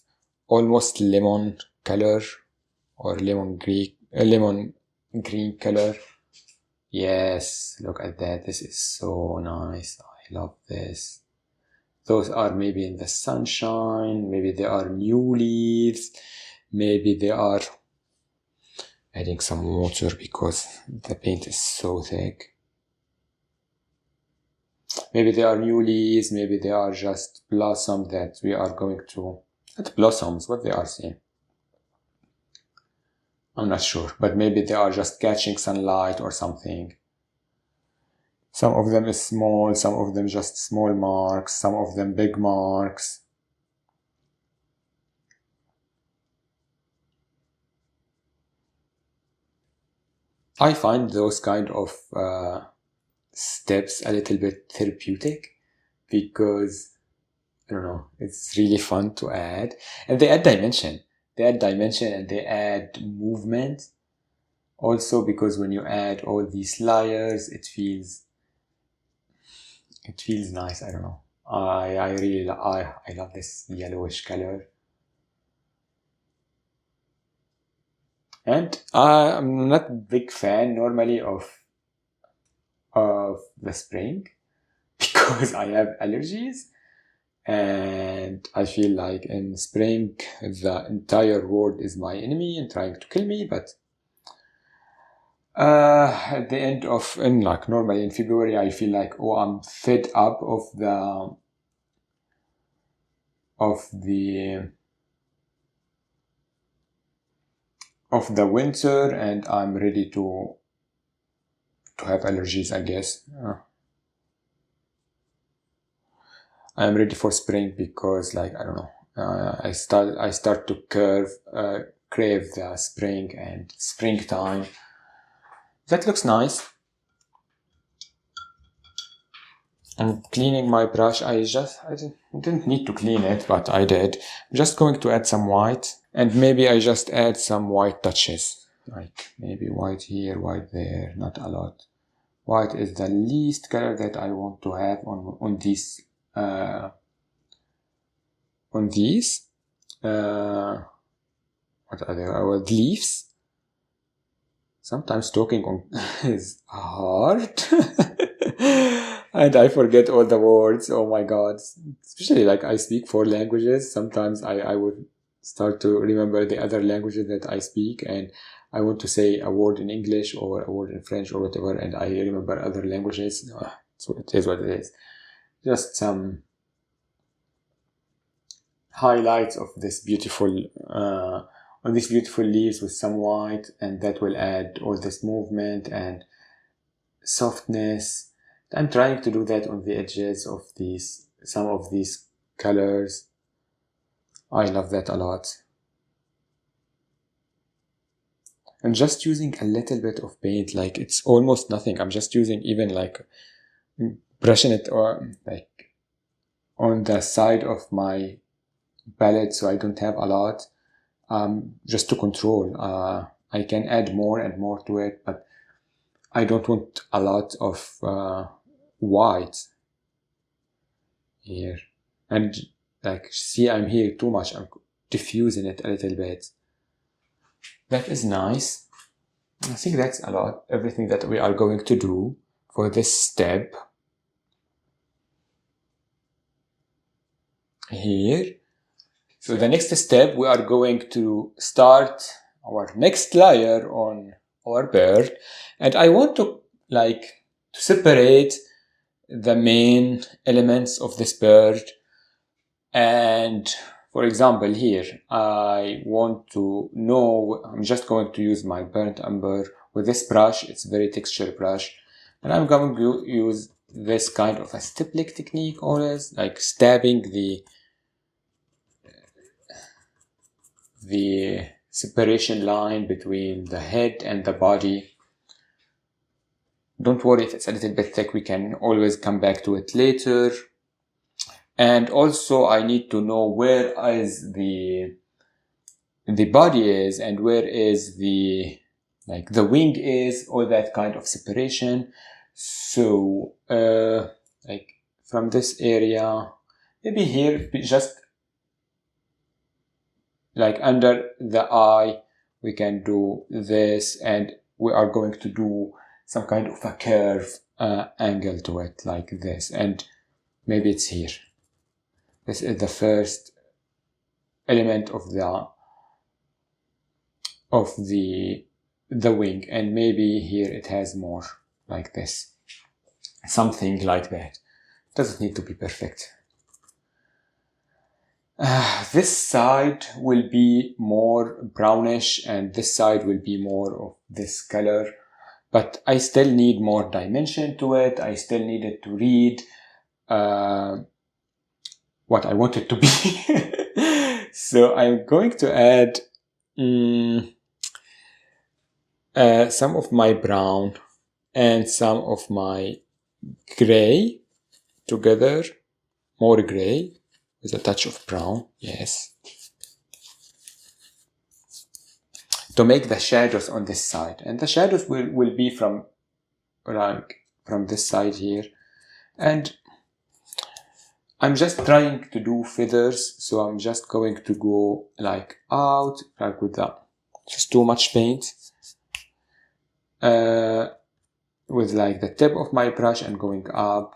Speaker 1: almost lemon color, or lemon green color. Yes, look at that. This is so nice. I love this. Those are maybe in the sunshine, maybe they are new leaves, maybe they are adding some water because the paint is so thick. Maybe they are new leaves, maybe they are just blossoms that we are going to, not blossoms, what they are saying, I'm not sure, but maybe they are just catching sunlight or something. Some of them is small, some of them just small marks, some of them big marks. I find those kind of steps a little bit therapeutic because, I don't know, it's really fun to add. And they add dimension. And they add movement. Also because when you add all these layers, it feels nice. I don't know. I really I love this yellowish color. And I'm not a big fan normally of the spring because I have allergies, and I feel like in spring the entire world is my enemy and trying to kill me. But at the end of, like normally in February, I feel like, oh, I'm fed up of of the winter, and I'm ready to have allergies, I guess. I'm ready for spring because, like, I don't know, I start to crave the spring and springtime. That looks nice. I'm cleaning my brush. I didn't need to clean it, but I did. I'm just going to add some white, and maybe I just add some white touches, like maybe white here, white there, not a lot. White is the least color that I want to have on these what are they? Our leaves. Sometimes talking on is hard. And I forget all the words. Oh my god. Especially like I speak 4 languages. Sometimes I would start to remember the other languages that I speak, and I want to say a word in English or a word in French or whatever, and I remember other languages. So it is what it is. Just some highlights of this beautiful on these beautiful leaves with some white, and that will add all this movement and softness. I'm trying to do that on the edges of some of these colors. I love that a lot. I'm just using a little bit of paint, like it's almost nothing. I'm just using even like brushing it or like on the side of my palette, so I don't have a lot. Just to control. I can add more and more to it, but I don't want a lot of white here. And like, see, I'm here too much. I'm diffusing it a little bit. That is nice. I think that's a lot. Everything that we are going to do for this step here. So the next step, we are going to start our next layer on our bird, and I want to separate the main elements of this bird. And for example, here I want to know, I'm just going to use my burnt umber with this brush. It's a very textured brush, and I'm going to use this kind of a stipple technique, always like stabbing the separation line between the head and the body. Don't worry if it's a little bit thick, we can always come back to it later. And also I need to know where is the body is and where is the wing is, all that kind of separation. So like from this area, maybe here, just like under the eye, we can do this, and we are going to do some kind of a curve angle to it like this, and maybe it's here. This is the first element of the wing, and maybe here it has more like this, something like that. Doesn't need to be perfect. This side will be more brownish, and this side will be more of this color, but I still need more dimension to it. I still need it to read what I want it to be. So I'm going to add some of my brown and some of my gray together, more gray with a touch of brown, yes, to make the shadows on this side. And the shadows will be from this side here. And I'm just trying to do feathers, so I'm just going to go like out, like with that, just too much paint, with like the tip of my brush and going up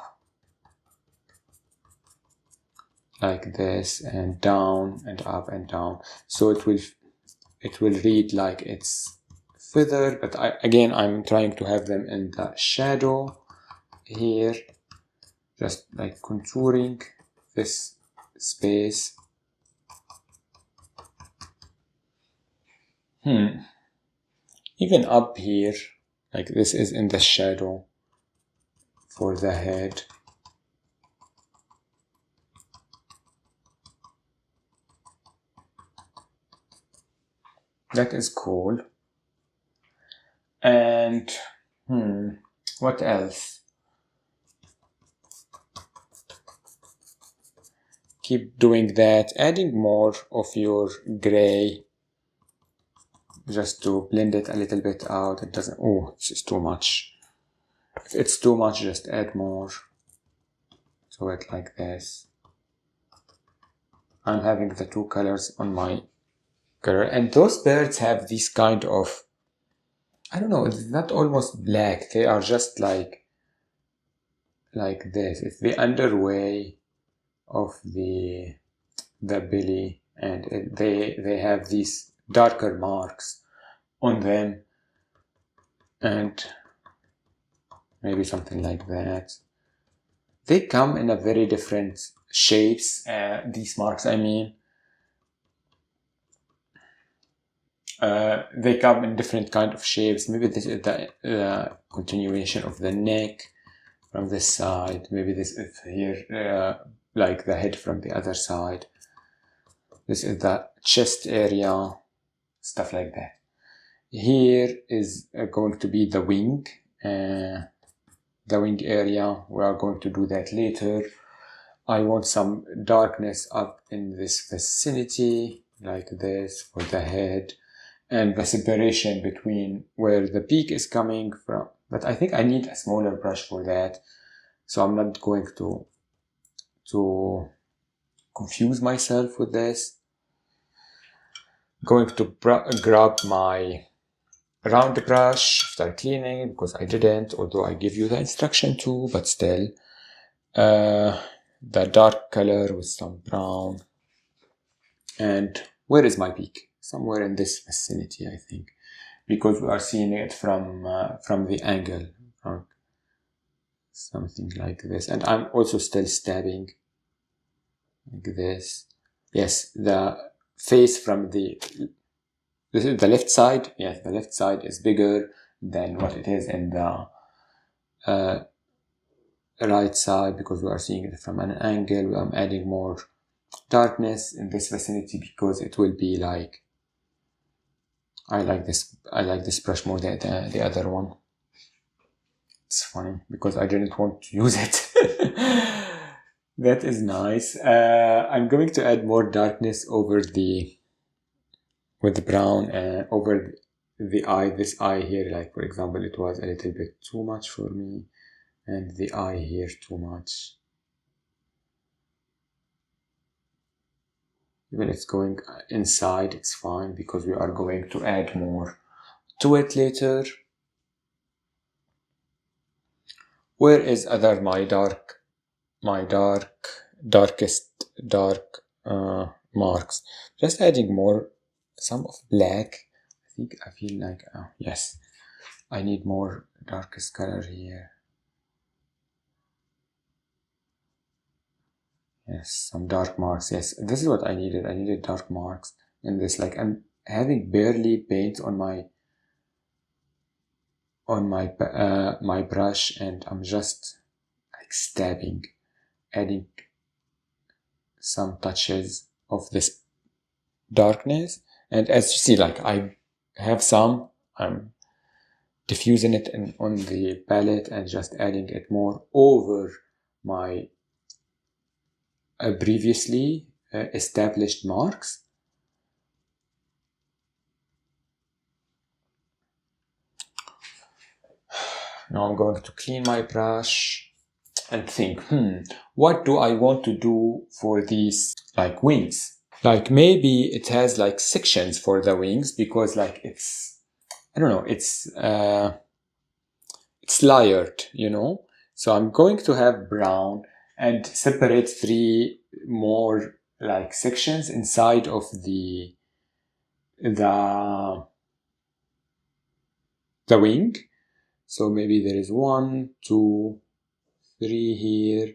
Speaker 1: like this and down and up and down. So it will read like it's feather, but I'm trying to have them in the shadow here, just like contouring this space Even up here, like this is in the shadow for the head. That is cool. And what else? Keep doing that, adding more of your gray just to blend it a little bit out. It doesn't, oh, it's just too much. If it's too much, just add more to it like this. I'm having the two colors on my color, and those birds have this kind of, I don't know, it's not almost black. They are just like this. It's the underway of the belly, and they have these darker marks on them, and maybe something like that. They come in a very different shapes, these marks, I mean. They come in different kind of shapes. Maybe this is the continuation of the neck from this side. Maybe this is here, like the head from the other side. This is the chest area, stuff like that. Here is going to be the wing area. We are going to do that later. I want some darkness up in this vicinity, like this, for the head, and the separation between where the beak is coming from. But I think I need a smaller brush for that, so I'm not going to confuse myself with this. Going to grab my round brush after cleaning, because I didn't, although I give you the instruction to, but still. The dark color with some brown. And where is my beak? Somewhere in this vicinity, I think, because we are seeing it from the angle, something like this. And I'm also still stabbing like this. Yes, the face from this is the left side. Yes, the left side is bigger than what it is in the right side, because we are seeing it from an angle. I'm adding more darkness in this vicinity because it will be like, I like this brush more than the other one. It's funny because I didn't want to use it. That is nice. I'm going to add more darkness over with the brown over the eye. This eye here, like for example, it was a little bit too much for me, and the eye here too much. Even if it's going inside, it's fine, because we are going to add more to it later. Where is my darkest dark marks? Just adding more, some of black. I feel like, yes, I need more darkest color here. Yes, some dark marks. Yes, this is what I needed. I needed dark marks in this. Like, I'm having barely paint on my my brush, and I'm just like stabbing, adding some touches of this darkness. And as you see, like, I have some, I'm diffusing it on the palette and just adding it more over my previously established marks. Now I'm going to clean my brush and think, what do I want to do for these, like, wings? Like, maybe it has like sections for the wings, because like it's, I don't know, it's layered, you know? So I'm going to have brown and separate 3 more like sections inside of the wing. So maybe there is 1, 2, 3 here,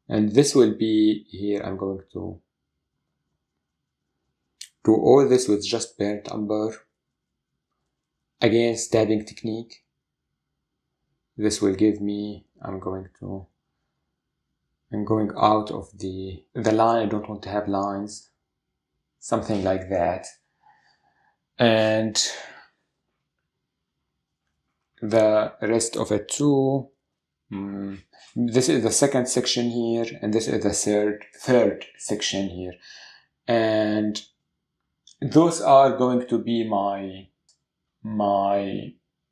Speaker 1: and this will be here. I'm going to do all this with just burnt umber. Again, stabbing technique. This will give me, I'm going out of the line. I don't want to have lines. Something like that. And the rest of it too. This is the second section here, and this is the third section here. And those are going to be my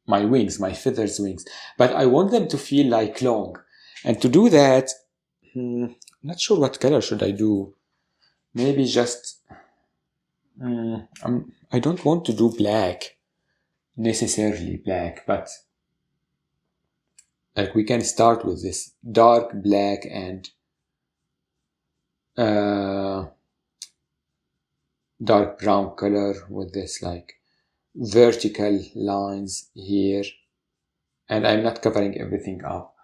Speaker 1: wings, my feathers wings. But I want them to feel like long. And to do that, I'm not sure what color should I do. Maybe just, I don't want to do black, necessarily black, but like we can start with this dark black and dark brown color with this like vertical lines here. And I'm not covering everything up.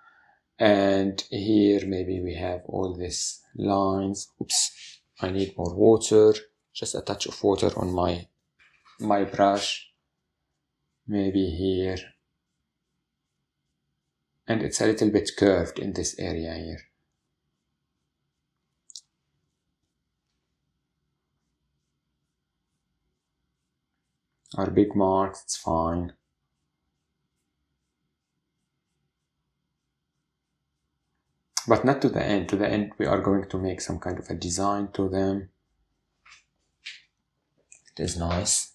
Speaker 1: And here maybe we have all these lines. Oops, I need more water. Just a touch of water on my brush. Maybe here. And it's a little bit curved in this area here. Our big marks, it's fine. But not to the end. To the end, we are going to make some kind of a design to them. It is nice.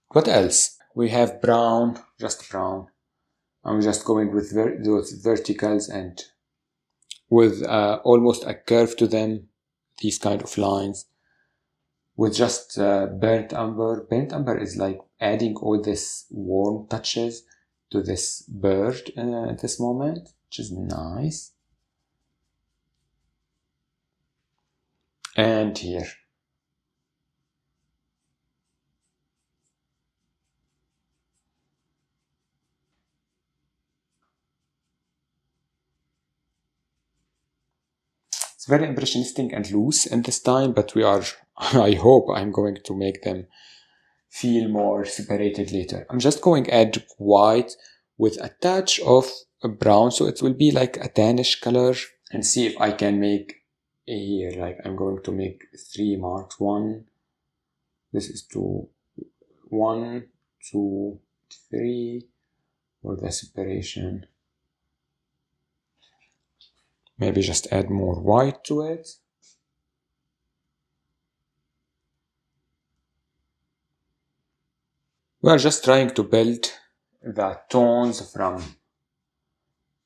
Speaker 1: What else? We have brown, just brown. I'm just going with those verticals and with almost a curve to them, these kind of lines. With just burnt umber. Burnt umber is like adding all these warm touches to this bird at this moment, which is nice. And here. It's very impressionistic and loose in this time, but we are, I hope I'm going to make them feel more separated later. I'm just going to add white with a touch of brown, so it will be like a tannish color, and see if I can make here, like I'm going to make 3 marks. 1, this is 2, 1, 2, 3 for the separation. Maybe just add more white to it. We are just trying to build the tones from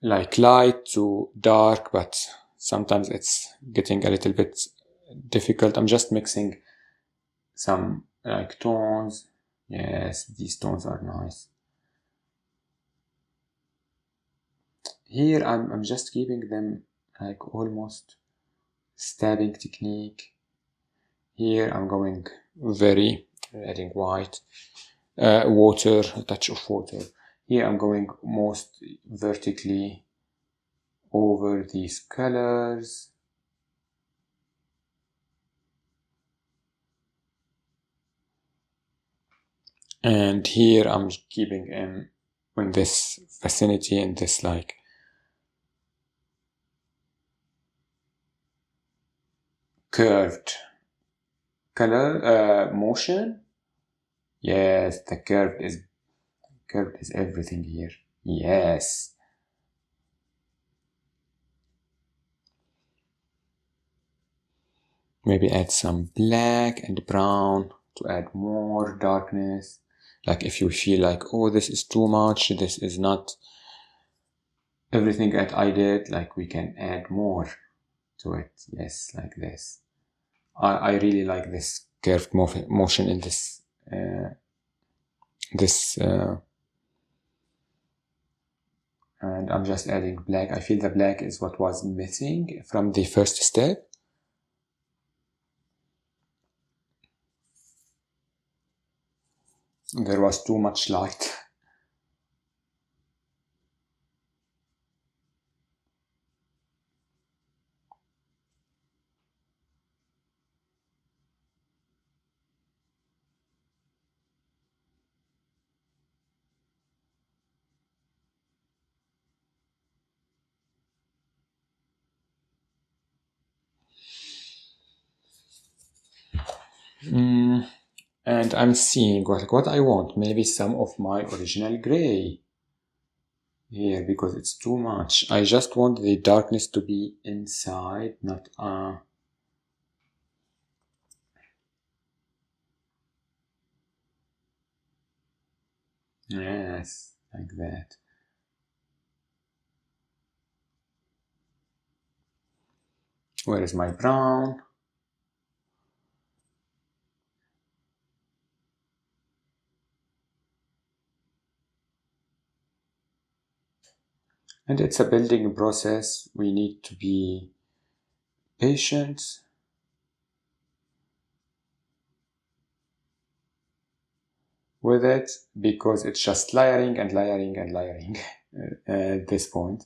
Speaker 1: like light to dark, but sometimes it's getting a little bit difficult. I'm just mixing some like tones. Yes, these tones are nice. Here I'm just keeping them like almost stabbing technique. Here I'm going adding white, water, a touch of water. Here I'm going most vertically over these colors. And here I'm keeping in this vicinity, in this like curved color motion. Yes, the curved is everything here. Yes. Maybe add some black and brown to add more darkness. Like if you feel like, oh, this is too much, this is not everything that I did, like we can add more to it. Yes, like this. I really like this curved motion in this and I'm just adding black. I feel the black is what was missing from the first step. There was too much light. And I'm seeing what I want. Maybe some of my original gray here, because it's too much. I just want the darkness to be inside, not yes, like that. Where is my brown? And it's a building process. We need to be patient with it, because it's just layering and layering and layering at this point.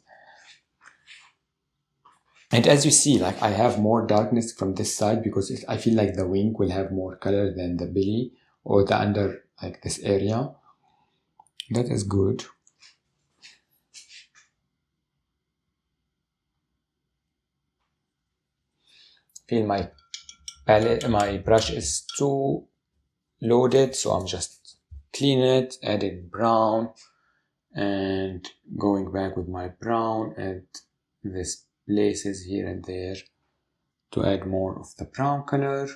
Speaker 1: And as you see, like, I have more darkness from this side because I feel like the wing will have more color than the belly or the under, like this area. That is good. Feel my palette, my brush is too loaded, so I'm just clean it, adding brown, and going back with my brown at these places here and there to add more of the brown color.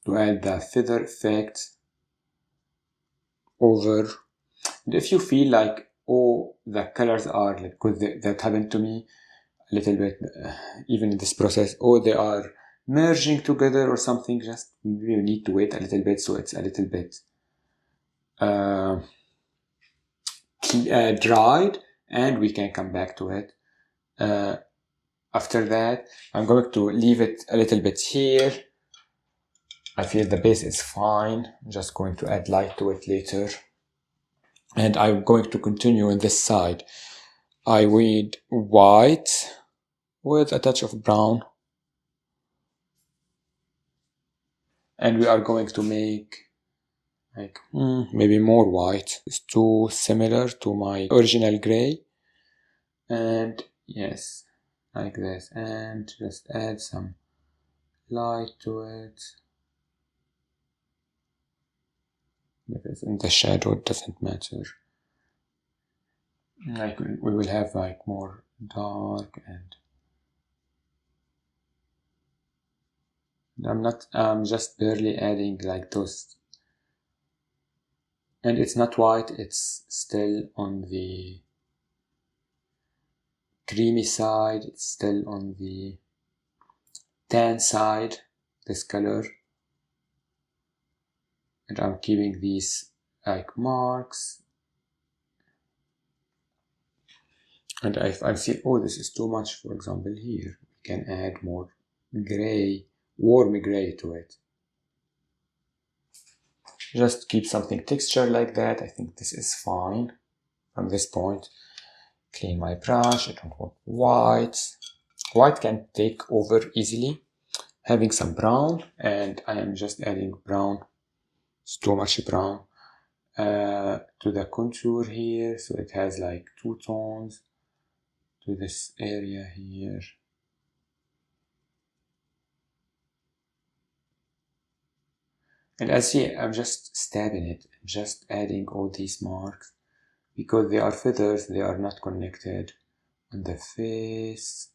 Speaker 1: To add the feather effect over. And if you feel like, oh, the colors are like, because that happened to me a little bit, even in this process, oh, they are merging together or something, just you need to wait a little bit so it's a little bit dried, and we can come back to it. After that, I'm going to leave it a little bit here. I feel the base is fine. I'm just going to add light to it later. And I'm going to continue on this side. I need white with a touch of brown. And we are going to make like maybe more white. It's too similar to my original gray. And yes, like this. And just add some light to it. If it's in the shadow, it doesn't matter. Like we will have like more dark, and I'm just barely adding like those, and it's not white, it's still on the creamy side, it's still on the tan side, this color. And I'm keeping these like marks. And if I see, oh, this is too much, for example, here, we can add more gray, warm gray to it. Just keep something texture like that. I think this is fine from this point. Clean my brush. I don't want white. White can take over easily. Having some brown, and I am just adding brown. It's too much brown to the contour here, so it has like two tones to this area here. And as see, I'm just stabbing it, I'm just adding all these marks because they are feathers, they are not connected on the face.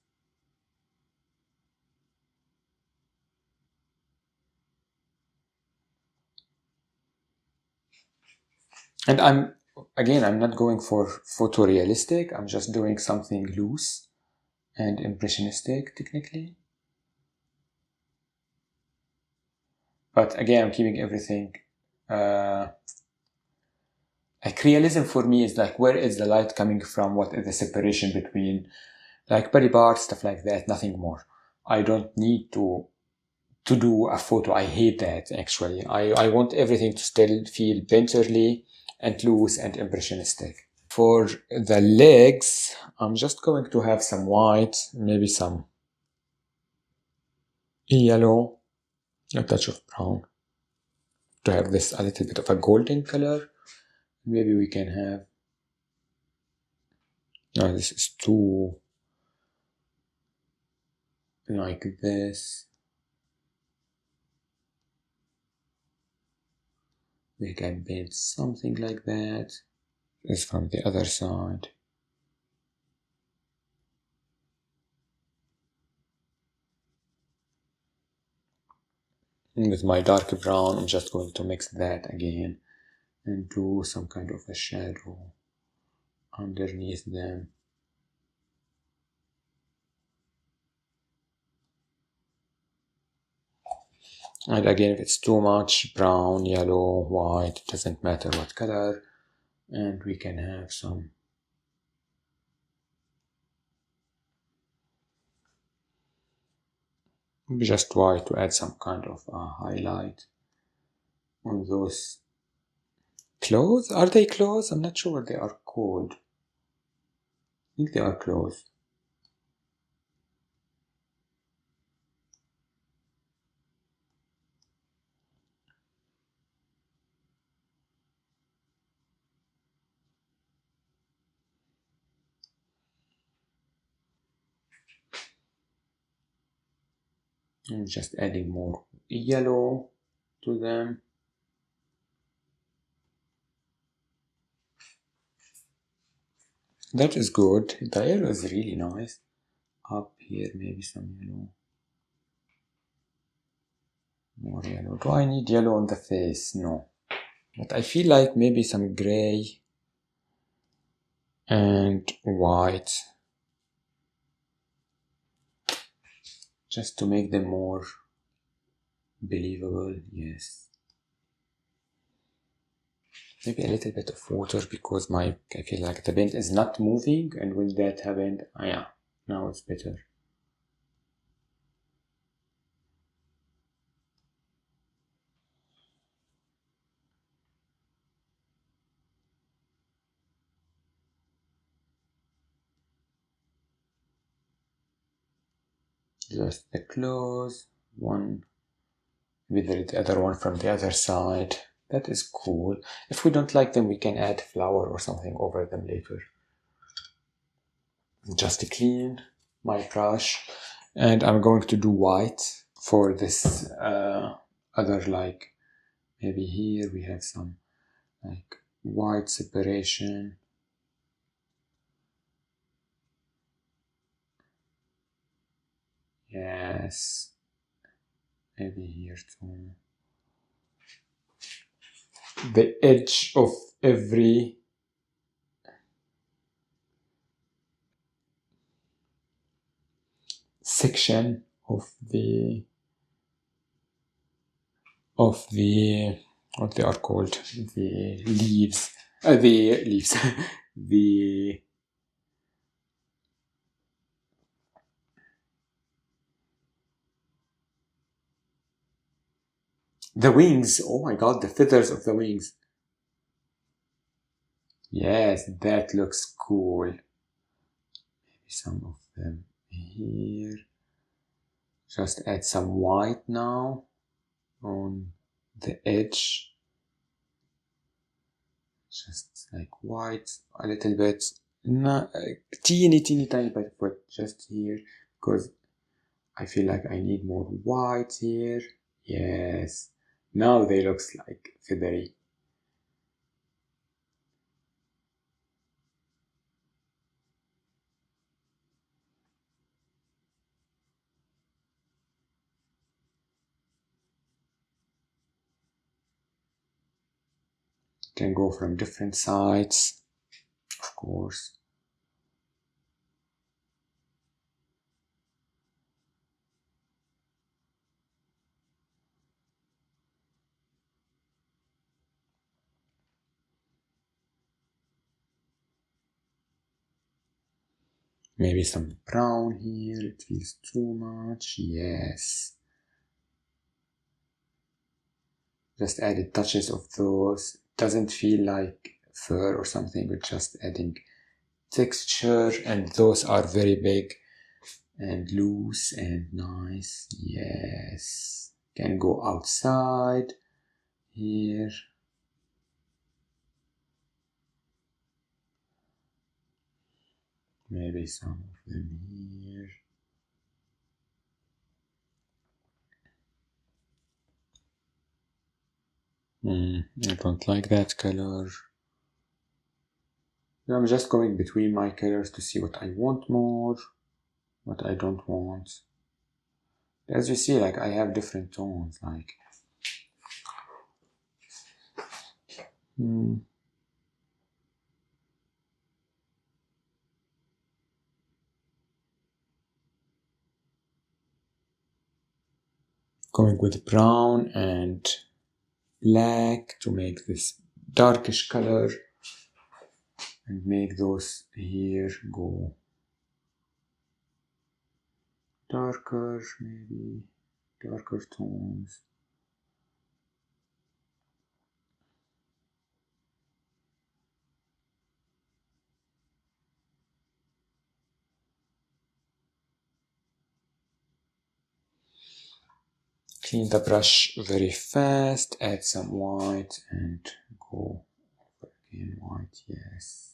Speaker 1: And I'm not going for photorealistic, I'm just doing something loose and impressionistic technically. But again, I'm keeping everything. Like realism for me is like, where is the light coming from? What is the separation between like body parts, stuff like that, nothing more. I don't need to do a photo. I hate that actually. I want everything to still feel painterly and loose and impressionistic. For the legs, I'm just going to have some white, maybe some yellow, a touch of brown, to have this a little bit of a golden color. Maybe we can have, no, this is too like this. We can paint something like that. This from the other side. And with my dark brown, I'm just going to mix that again and do some kind of a shadow underneath them. And again, if it's too much brown, yellow, white, it doesn't matter what color, and we can have some just white to add some kind of highlight on those clothes. Are they clothes? I'm not sure what they are called. I think they are clothes. I'm just adding more yellow to them. That is good. The yellow is really nice. Up here, maybe some yellow. More yellow. Do I need yellow on the face? No. But I feel like maybe some gray and white. Just to make them more believable, yes. Maybe a little bit of water because I feel like the paint is not moving, and when that happened, yeah, now it's better. Just the clothes, one with the other one from the other side. That is cool. If we don't like them, we can add flour or something over them later. Just clean my brush, and I'm going to do white for this other, like maybe here we have some like white separation. Yes, maybe here too. The edge of every section of the what they are called, the leaves, the leaves, the wings. Oh my god, the feathers of the wings. Yes, that looks cool. Maybe some of them here. Just add some white now on the edge. Just like white, a little bit, not teeny tiny bit, but just here, because I feel like I need more white here. Yes, now they looks like feathery. Can go from different sides, of course. Maybe some brown here, it feels too much. Yes. Just added touches of those. Doesn't feel like fur or something, but just adding texture, and those are very big and loose and nice. Yes. Can go outside here. Maybe some of them here. I don't like that color. I'm just going between my colors to see what I want more, what I don't want. As you see, like, I have different tones, like going with brown and black to make this darkish color and make those here go darker, maybe darker tones. Clean the brush very fast, add some white and go over again white, yes.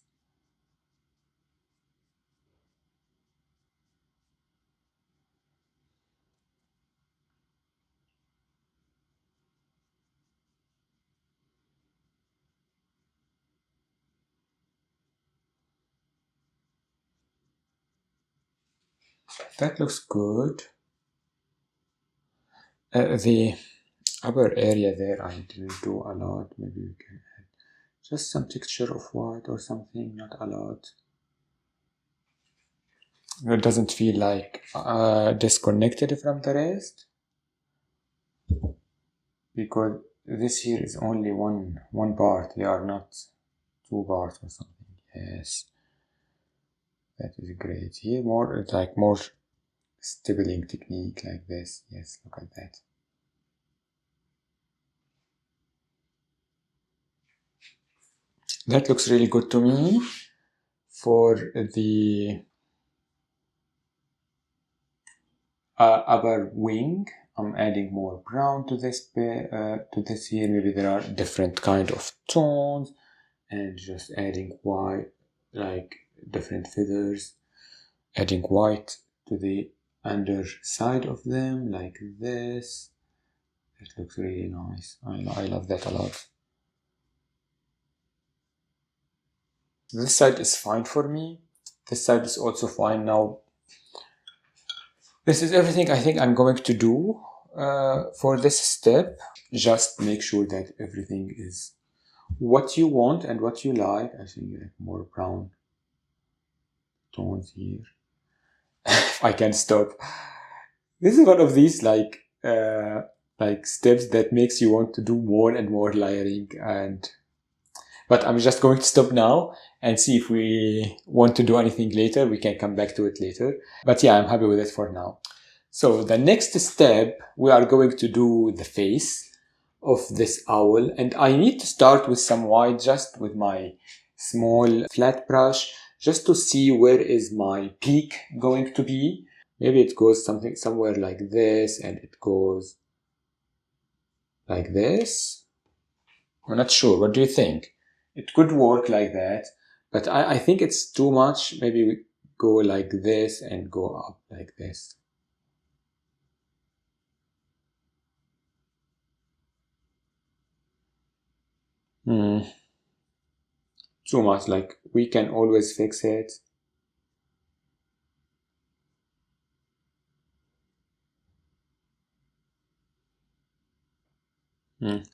Speaker 1: That looks good. The upper area there I didn't do a lot. Maybe we can add just some texture of white or something, not a lot. It doesn't feel like disconnected from the rest, because this here is only one part. They are not two parts or something. Yes, that is great. Here more, it's like more stippling technique like this. Yes, look at that. That looks really good to me. For the upper wing, I'm adding more brown to this here. Maybe there are different kind of tones, and just adding white, like different feathers, adding white to the underside of them like this. It looks really nice. I love that a lot. This side is fine for me. This side is also fine. Now, this is everything I think I'm going to do for this step. Just make sure that everything is what you want and what you like. I think like more brown tones here. I can't stop. This is one of these like steps that makes you want to do more and more layering, but I'm just going to stop now and see if we want to do anything later. We can come back to it later. But yeah, I'm happy with it for now. So the next step, we are going to do the face of this owl, and I need to start with some white, just with my small flat brush, just to see where is my peak going to be. Maybe it goes somewhere like this, and it goes like this. I'm not sure. What do you think? It could work like that, but I think it's too much. Maybe we go like this and go up like this. Too much. Like, we can always fix it.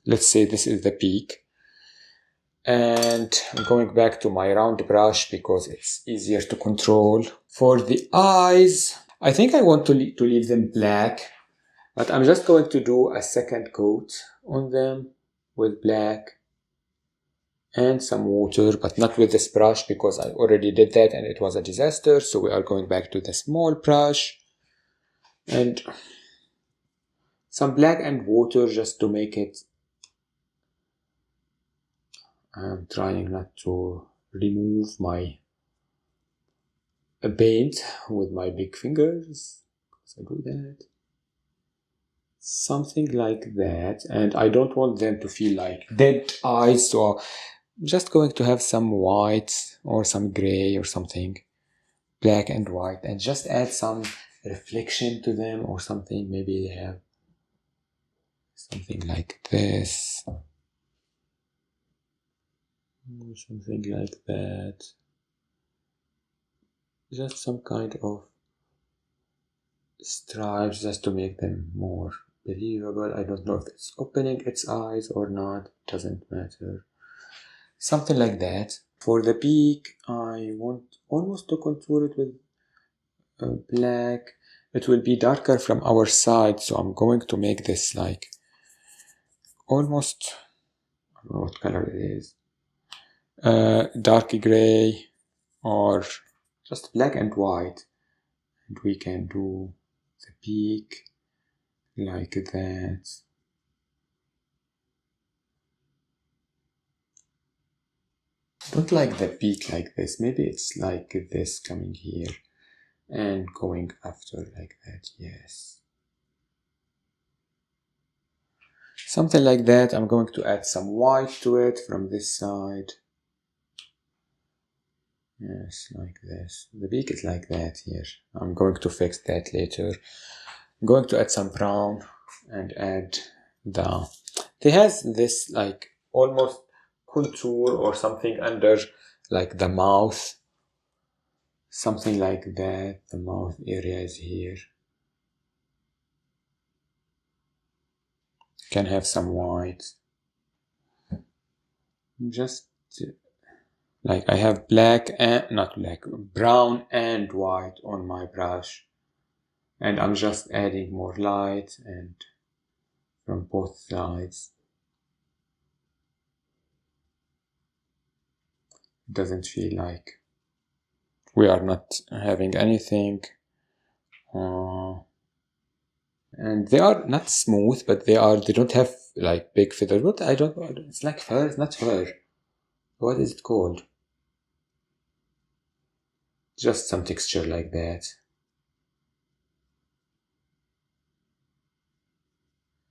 Speaker 1: Let's say this is the peak. And I'm going back to my round brush because it's easier to control. For the eyes, I think I want to leave them black, but I'm just going to do a second coat on them with black and some water, but not with this brush because I already did that and it was a disaster. So we are going back to the small brush and some black and water just to make it. I'm trying not to remove my paint with my big fingers, because I do that. Something like that, and I don't want them to feel like dead eyes, so I'm just going to have some white or some gray or something, black and white, and just add some reflection to them or something. Maybe they have something like this. Something like that. Just some kind of stripes just to make them more believable. I don't know if it's opening its eyes or not, doesn't matter. Something like that. For the beak, I want almost to contour it with black. It will be darker from our side, so I'm going to make this like almost, I don't know what color it is, dark gray or just black and white. And we can do the beak like that. Don't like the beak like this. Maybe it's like this coming here and going after like that. Yes. Something like that. I'm going to add some white to it from this side. Yes, like this. The beak is like that here. I'm going to fix that later. I'm going to add some brown and add the... It has this like almost contour or something under like the mouth. Something like that. The mouth area is here. Can have some white. Just like I have black and not black, brown and white on my brush. And I'm just adding more light and from both sides. It doesn't feel like we are not having anything. And they are not smooth, but they don't have like big feathers. What I don't know, it's like fur, it's not fur. What is it called? Just some texture like that.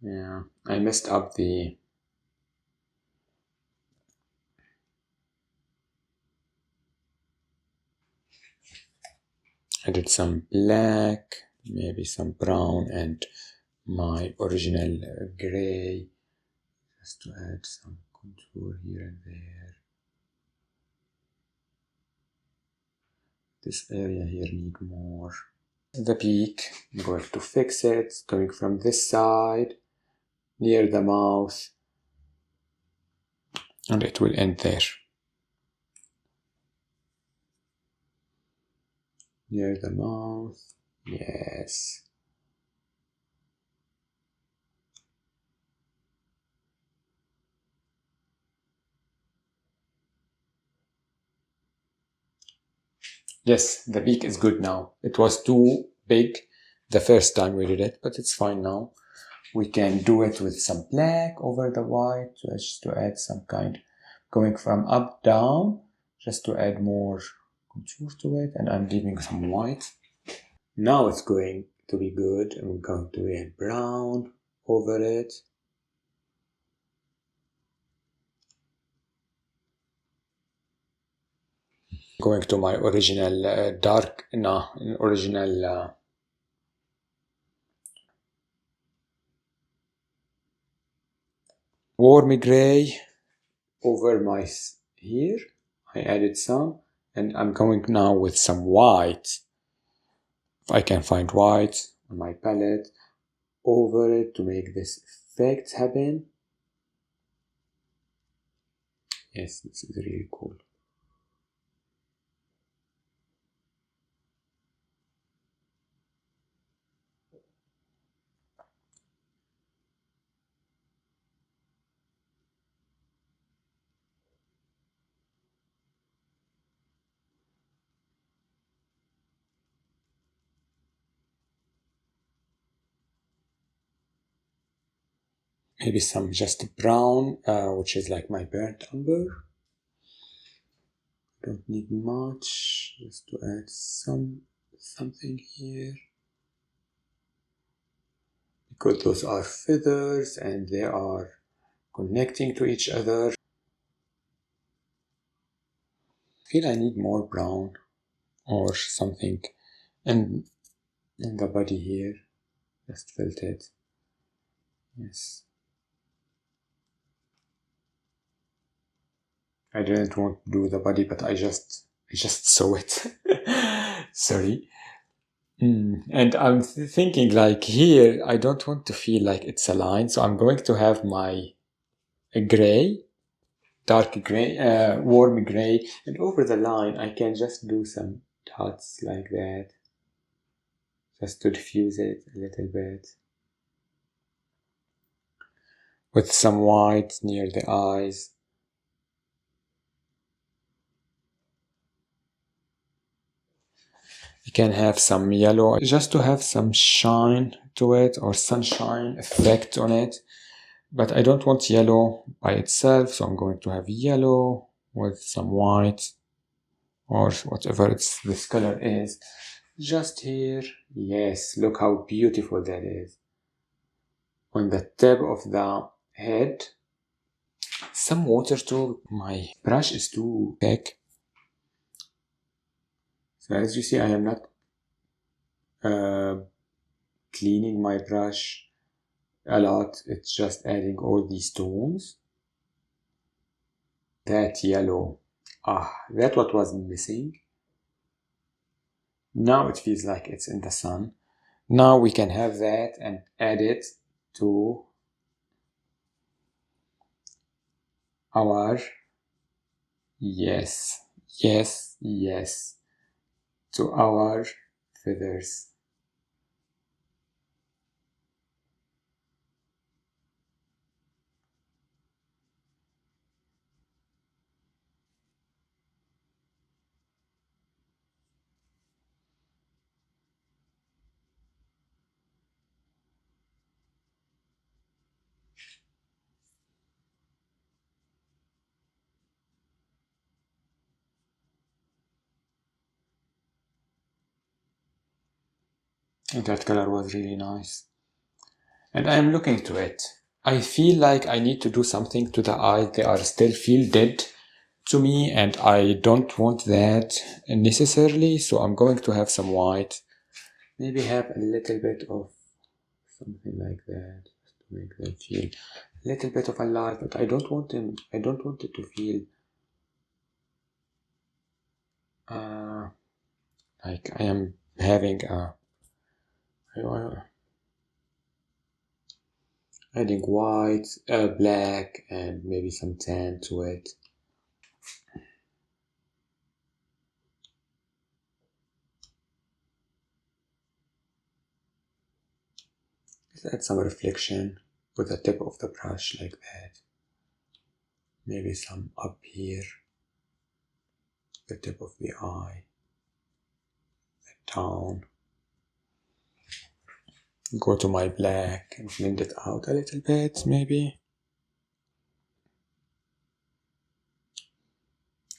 Speaker 1: Yeah, I messed up the... I did some black, maybe some brown, and my original gray, just to add some contour here and there. This area here need more. The beak, I'm going to fix it, coming from this side, near the mouth, and it will end there. Near the mouth, yes. Yes, the beak is good now. It was too big the first time we did it, but it's fine now. We can do it with some black over the white, just to add some kind, going from up down, just to add more contour to it, and I'm leaving some white. Now it's going to be good. I'm going to add brown over it. Going to my original warm gray over my here. I added some, and I'm going now with some white. If I can find white on my palette, over it to make this effect happen. Yes, this is really cool. Maybe some just brown, which is like my burnt umber. Don't need much, just to add something here. Because those are feathers and they are connecting to each other. I feel I need more brown or something in the body here. Just felt it. Yes. I didn't want to do the body, but I just saw it. Sorry. And I'm thinking like here, I don't want to feel like it's a line, so I'm going to have my gray, dark gray, warm gray, and over the line I can just do some dots like that, just to diffuse it a little bit, with some white near the eyes. You can have some yellow just to have some shine to it, or sunshine effect on it. But I don't want yellow by itself, so I'm going to have yellow with some white, or whatever this color is, just here. Yes, look how beautiful that is. On the tip of the head, some water too. My brush is too thick, so as you see, I am not cleaning my brush a lot. It's just adding all these tones. That yellow, that's what was missing. Now it feels like it's in the sun. Now we can have that and add it to our, yes, to our feathers. And that color was really nice. And I am looking to it. I feel like I need to do something to the eyes. They are still feel dead to me, and I don't want that necessarily, so I'm going to have some white. Maybe have a little bit of something like that, just to make them feel a little bit of a light, but I don't want it to feel like I am having adding white, black, and maybe some tan to it. Let's add some reflection with the tip of the brush like that. Maybe some up here, the tip of the eye, down. Go to my black and blend it out a little bit, maybe.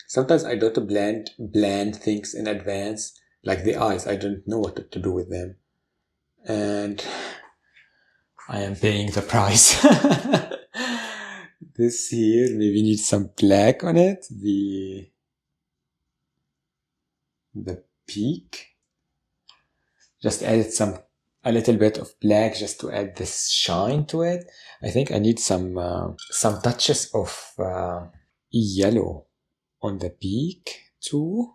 Speaker 1: Sometimes I don't blend things in advance, like the eyes. I don't know what to do with them, and I am paying the price. This here maybe needs some black on it. The peak. Just added a little bit of black just to add this shine to it. I think I need some touches of yellow on the peak too.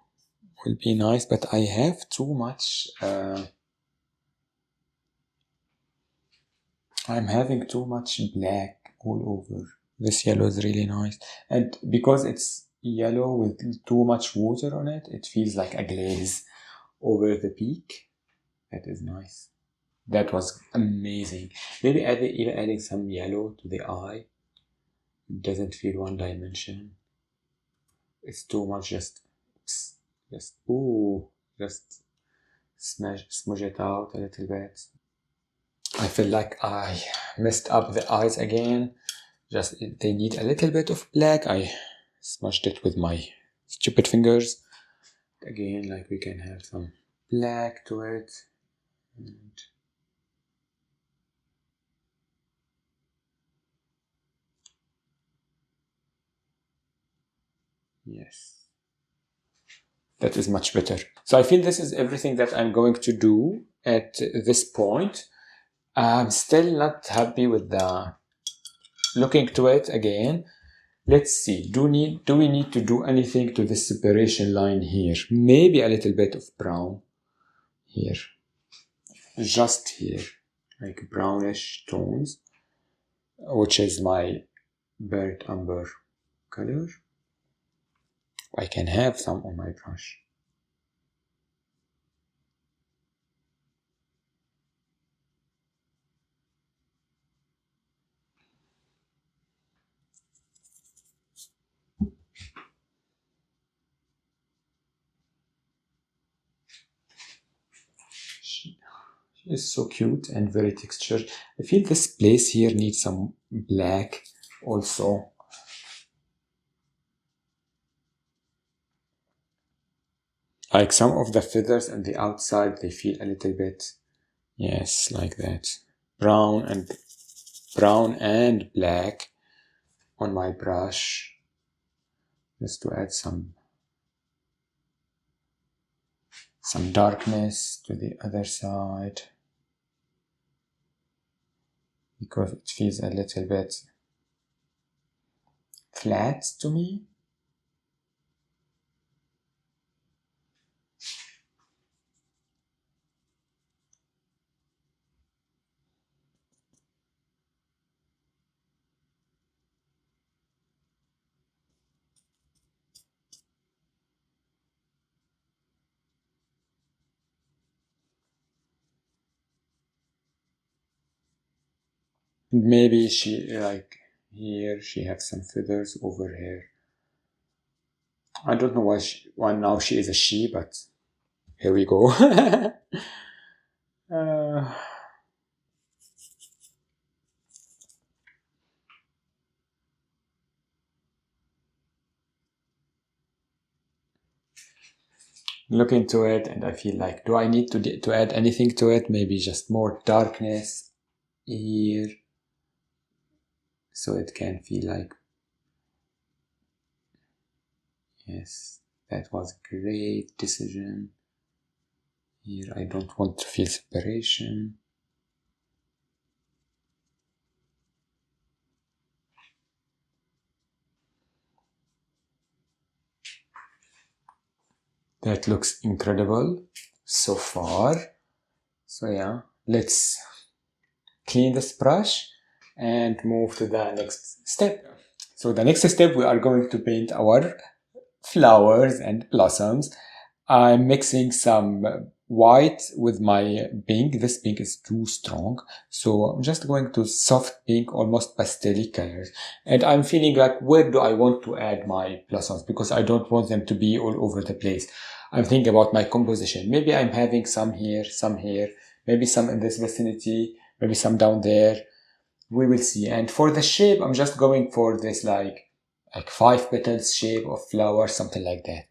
Speaker 1: Will be nice, but I have too much. I'm having too much black all over. This yellow is really nice, and because it's yellow with too much water on it, it feels like a glaze over the peak. That is nice. That was amazing. Maybe even adding some yellow to the eye. It doesn't feel one dimension. It's too much. Just smudge it out a little bit. I feel like I messed up the eyes again. Just they need a little bit of black. I smudged it with my stupid fingers. Again, like we can have some black to it. And yes. That is much better. So I feel this is everything that I'm going to do at this point. I'm still not happy with the looking to it again. Let's see, do we need to do anything to this separation line here? Maybe a little bit of brown here. Just here. Like brownish tones. Which is my burnt umber color. I can have some on my brush. She is so cute and very textured. I feel this place here needs some black also. Like some of the feathers on the outside, they feel a little bit, yes, like that. Brown and black on my brush. Just to add some darkness to the other side. Because it feels a little bit flat to me. Maybe she, like here, she has some feathers over here. I don't know why now she is a she, but here we go. uh, look into it, and I feel like, do I need to add anything to it? Maybe just more darkness here, so it can feel like, yes, that was a great decision. Here I don't want to feel separation. That looks incredible so far. So yeah, let's clean this brush and move to the next step. So the next step, we are going to paint our flowers and blossoms. I'm mixing some white with my pink. This pink is too strong, so I'm just going to soft pink, almost pastel colors. And I'm feeling like, where do I want to add my blossoms? Because I don't want them to be all over the place. I'm thinking about my composition. Maybe I'm having some here, maybe some in this vicinity, maybe some down there. We will see. And for the shape, I'm just going for this like 5 petals shape of flower, something like that.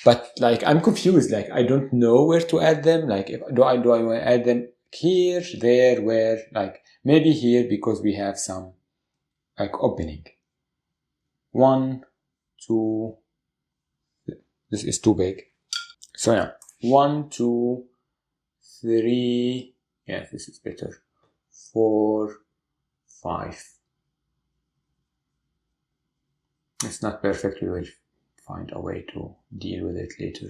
Speaker 1: But like I'm confused. Like I don't know where to add them. Like if do I want to add them here, there, where? Like maybe here because we have some like opening. 1, 2. This is too big. So yeah, 1, 2, 3. Yeah, this is better. 4, 5. It's not perfect. We will find a way to deal with it later.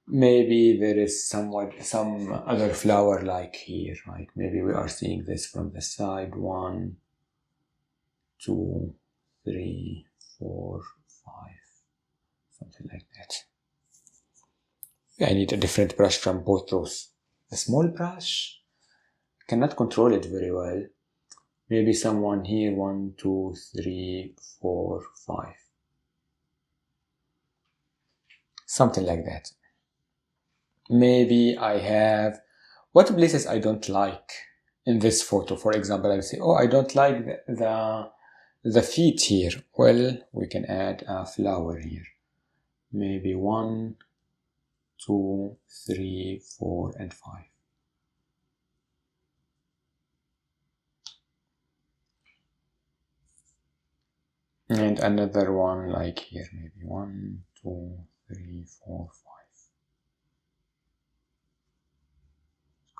Speaker 1: Maybe there is some other flower like here. Like maybe we are seeing this from the side. 1, 2, 3, 4, 5. Something like that. I need a different brush from both those. A small brush. Cannot control it very well. Maybe someone here. 1, 2, 3, 4, 5. Something like that. Maybe I have what places I don't like in this photo. For example, I'll say, oh, I don't like the feet here. Well, we can add a flower here. Maybe 1, 2, 3, 4, and 5. And another one like here, maybe 1, 2, 3, 4, 5.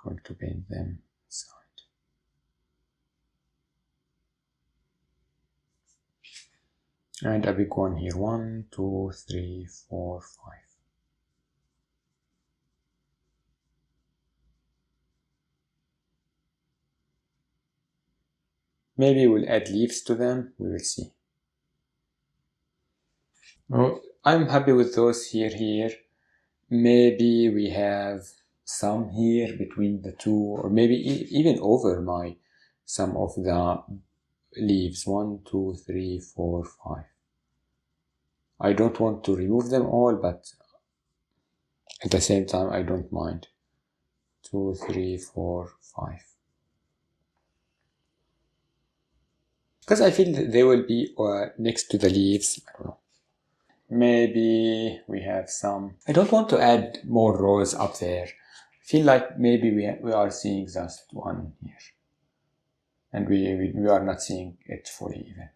Speaker 1: Going to paint them inside. And a big one here. 1, 2, 3, 4, 5. Maybe we'll add leaves to them. We will see. Oh, I'm happy with those here. Maybe we have some here between the two, or maybe even over some of the leaves. 1, 2, 3, 4, 5. I don't want to remove them all, but at the same time I don't mind. 2, 3, 4, 5. Because I feel that they will be next to the leaves. I don't know. Maybe we have some. I don't want to add more rows up there. I feel like maybe we are seeing just one here, and we are not seeing it fully even,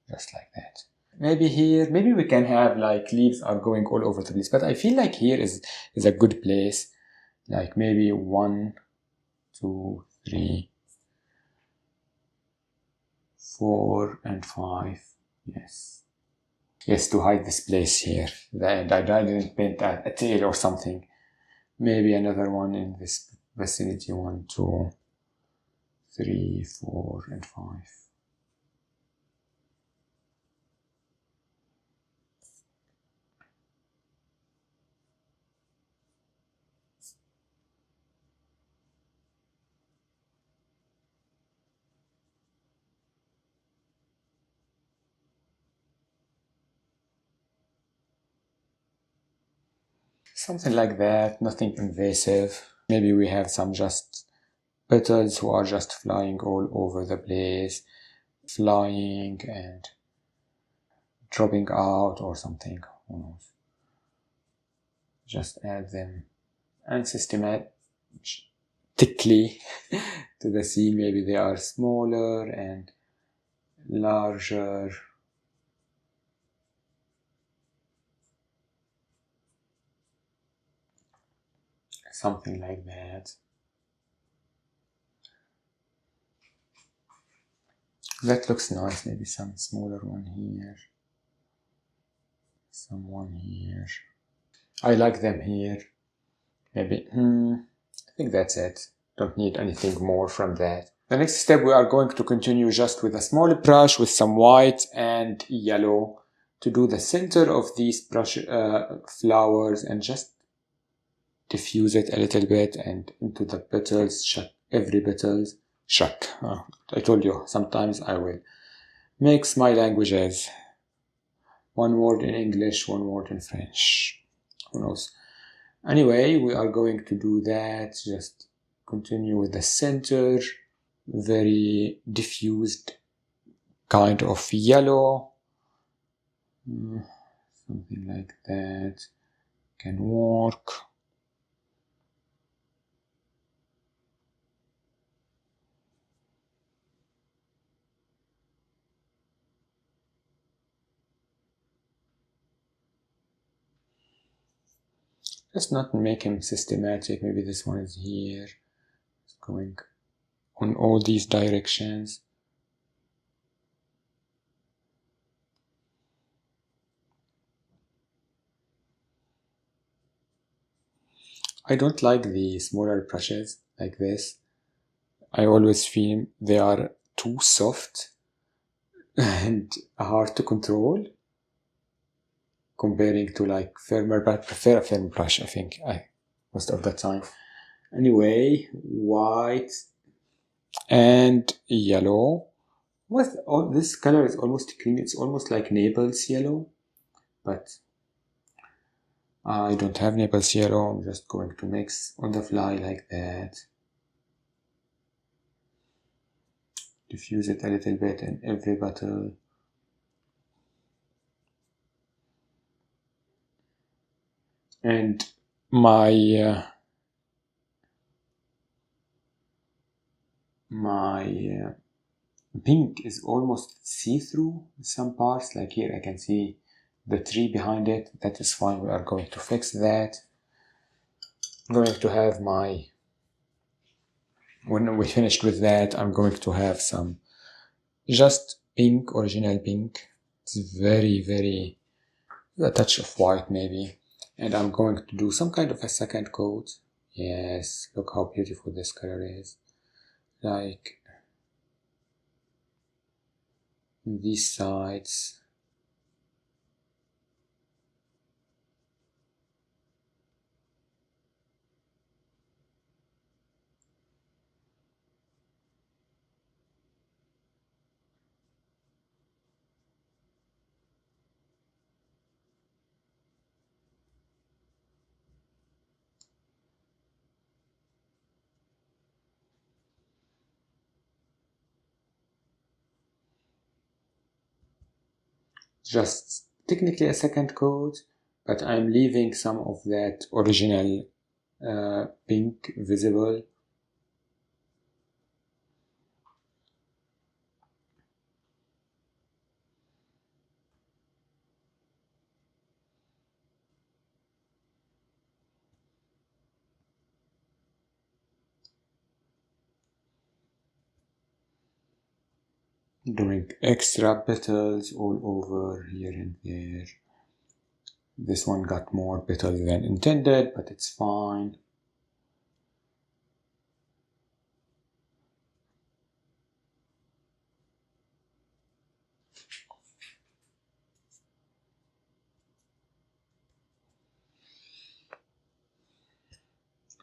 Speaker 1: just like that. Maybe here, maybe we can have like leaves are going all over the place, but I feel like here is a good place. Like maybe 1, 2, 3, 4, and 5. Yes, to hide this place here. And I didn't paint a tail or something. Maybe another one in this vicinity. 1, 2, 3, 4, and 5. Something like that, nothing invasive. Maybe we have some just petals who are just flying all over the place, flying and dropping out or something. Who knows? Just add them and systematically to the scene. Maybe they are smaller and larger. Something like that. That looks nice. Maybe some smaller one here. Someone here. I like them here. Maybe, I think that's it. Don't need anything more from that. The next step, we are going to continue just with a small brush with some white and yellow to do the center of these flowers and just diffuse it a little bit and into the petals, every petals. I told you, sometimes I will mix my languages. One word in English, one word in French. Who knows? Anyway, we are going to do that. Just continue with the center. Very diffused kind of yellow. Something like that can work. Let's not make him systematic. Maybe this one is here. It's going on all these directions. I don't like the smaller brushes like this. I always feel they are too soft and hard to control, comparing to like firmer, but I prefer a firm brush, I think, most of the time. Anyway, white and yellow. This color is almost cream. It's almost like Naples yellow, but I don't have Naples yellow. I'm just going to mix on the fly like that. Diffuse it a little bit in every petal. And my pink is almost see-through in some parts. Like here I can see the tree behind it. That is fine. We are going to fix that. I'm going to have when we finished with that, I'm going to have some just pink, original pink. It's very a touch of white maybe. And I'm going to do some kind of a second coat. Yes, look how beautiful this color is. Like these sides. Just technically a second coat, but I'm leaving some of that original pink visible. Doing extra petals all over here and there. This one got more petals than intended, but it's fine.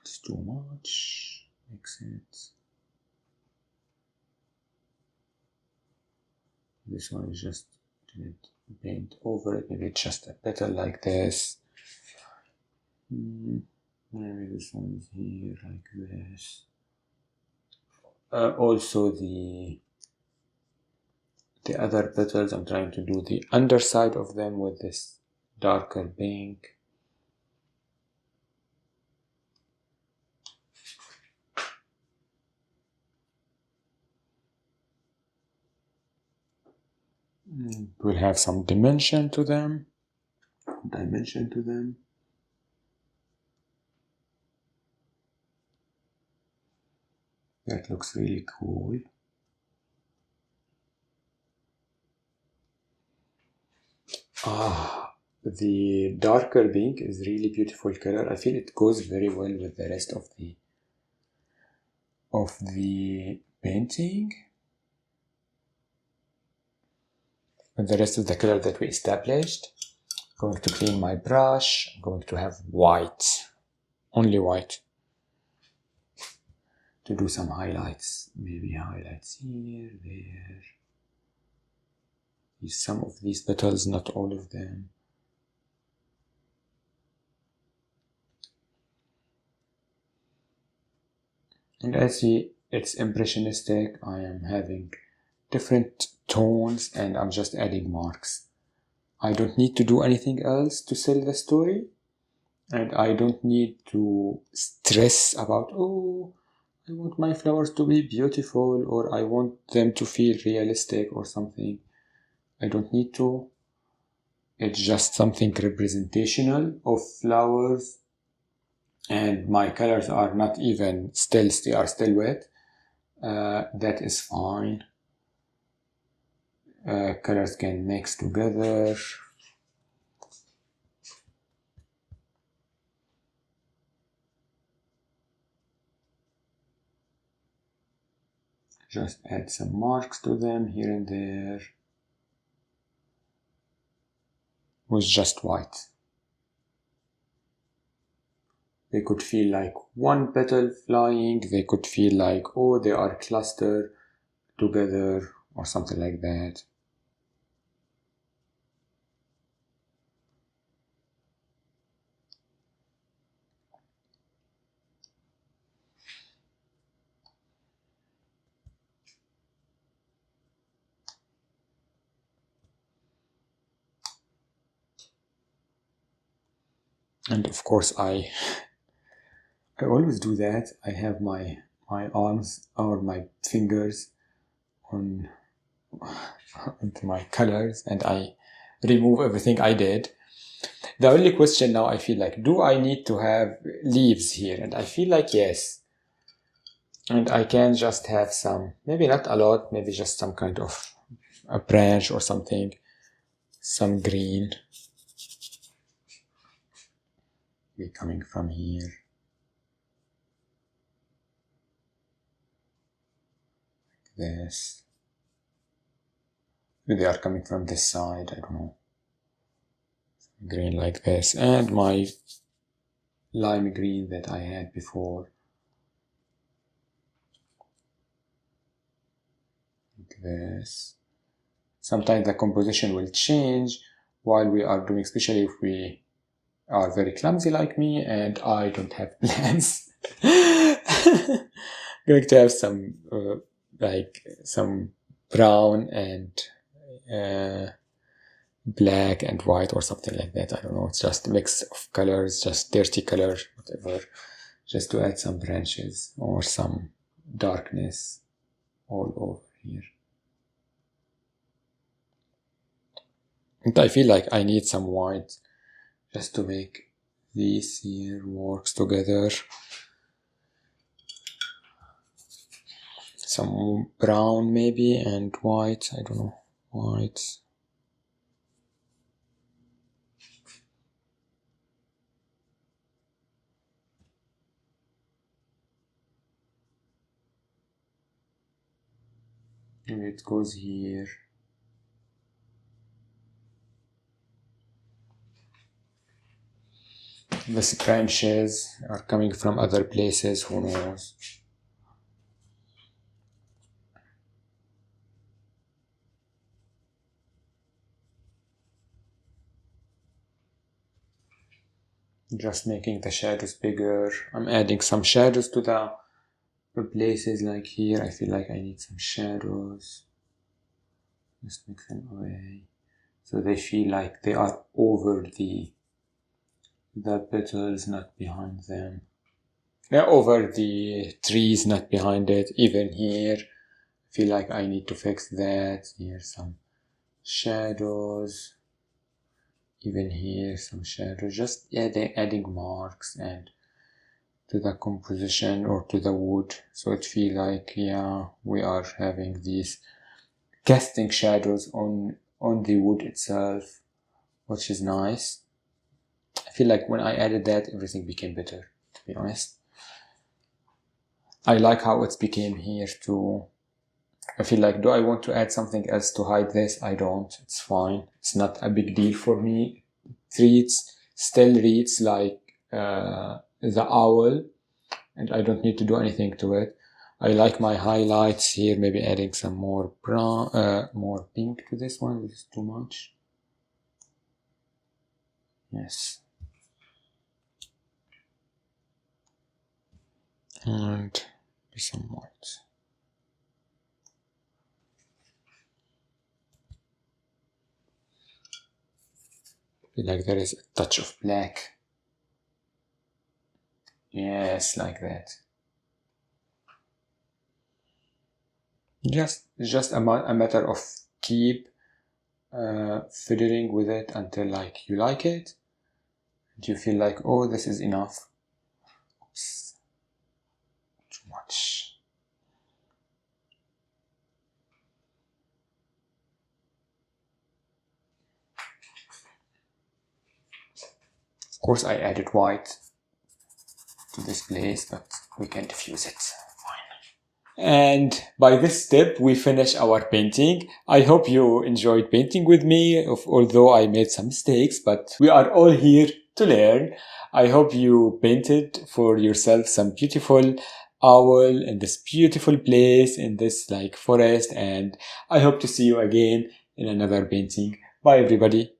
Speaker 1: It's too much. Makes sense. This one is just paint over it. Maybe it's just a petal like this. Maybe this one is here like this. Also the other petals, I'm trying to do the underside of them with this darker pink. We'll have some dimension to them. That looks really cool. The darker pink is really beautiful color. I feel it goes very well with the rest of the painting. With the rest of the color that we established. I'm going to clean my brush. I'm going to have white, only white, to do some highlights. Maybe highlights here, there. Use some of these petals, not all of them. And as see, it's impressionistic. I am having different tones and I'm just adding marks. I don't need to do anything else to sell the story. And I don't need to stress about, oh, I want my flowers to be beautiful or I want them to feel realistic or something. I don't need to. It's just something representational of flowers. And my colors are not even still, they are still wet. That is fine. Colors can mix together. Just add some marks to them here and there. With just white. They could feel like one petal flying. They could feel like, oh, they are clustered together or something like that. And of course, I always do that. I have my arms or my fingers on into my colors and I remove everything I did. The only question now I feel like, do I need to have leaves here? And I feel like yes. And I can just have some, maybe not a lot, maybe just some kind of a branch or something some green. We're coming from here. Like this. They are coming from this side, I don't know. Green like this. And my lime green that I had before. Like this. Sometimes the composition will change while we are doing, especially if we are very clumsy like me and I don't have plans. Going to have some like some brown and black and white or something like that. I don't know. It's just a mix of colors, just dirty color, whatever, just to add some branches or some darkness all over here. And I feel like I need some white just to make these here works together. Some brown maybe and white, I don't know, white. And it goes here. These branches are coming from other places, who knows. Just making the shadows bigger. I'm adding some shadows to the places like here. I feel like I need some shadows. Just make them away. So they feel like they are over the petals, not behind them. They're over the trees, not behind it. Even here, I feel like I need to fix that. Here some shadows. Even here some shadows. Just adding marks and to the composition or to the wood. So it feel like, yeah, we are having these casting shadows on the wood itself, which is nice. I feel like when I added that, everything became better, to be honest. I like how it became here too. I feel like, do I want to add something else to hide this? I don't. It's fine. It's not a big deal for me. It still reads like the owl, and I don't need to do anything to it. I like my highlights here, maybe adding some more brown, more pink to this one. This is too much. Yes. And some white. Feel like there is a touch of black. Yes, like that. Just a matter of keep fiddling with it until like you like it, and you feel like, oh, this is enough. Oops. Too much. Of course, I added white to this place, but we can diffuse it. And by this step, we finish our painting. I hope you enjoyed painting with me, although I made some mistakes, but we are all here to learn. I hope you painted for yourself some beautiful owl in this beautiful place, in this like forest, and I hope to see you again in another painting. Bye everybody.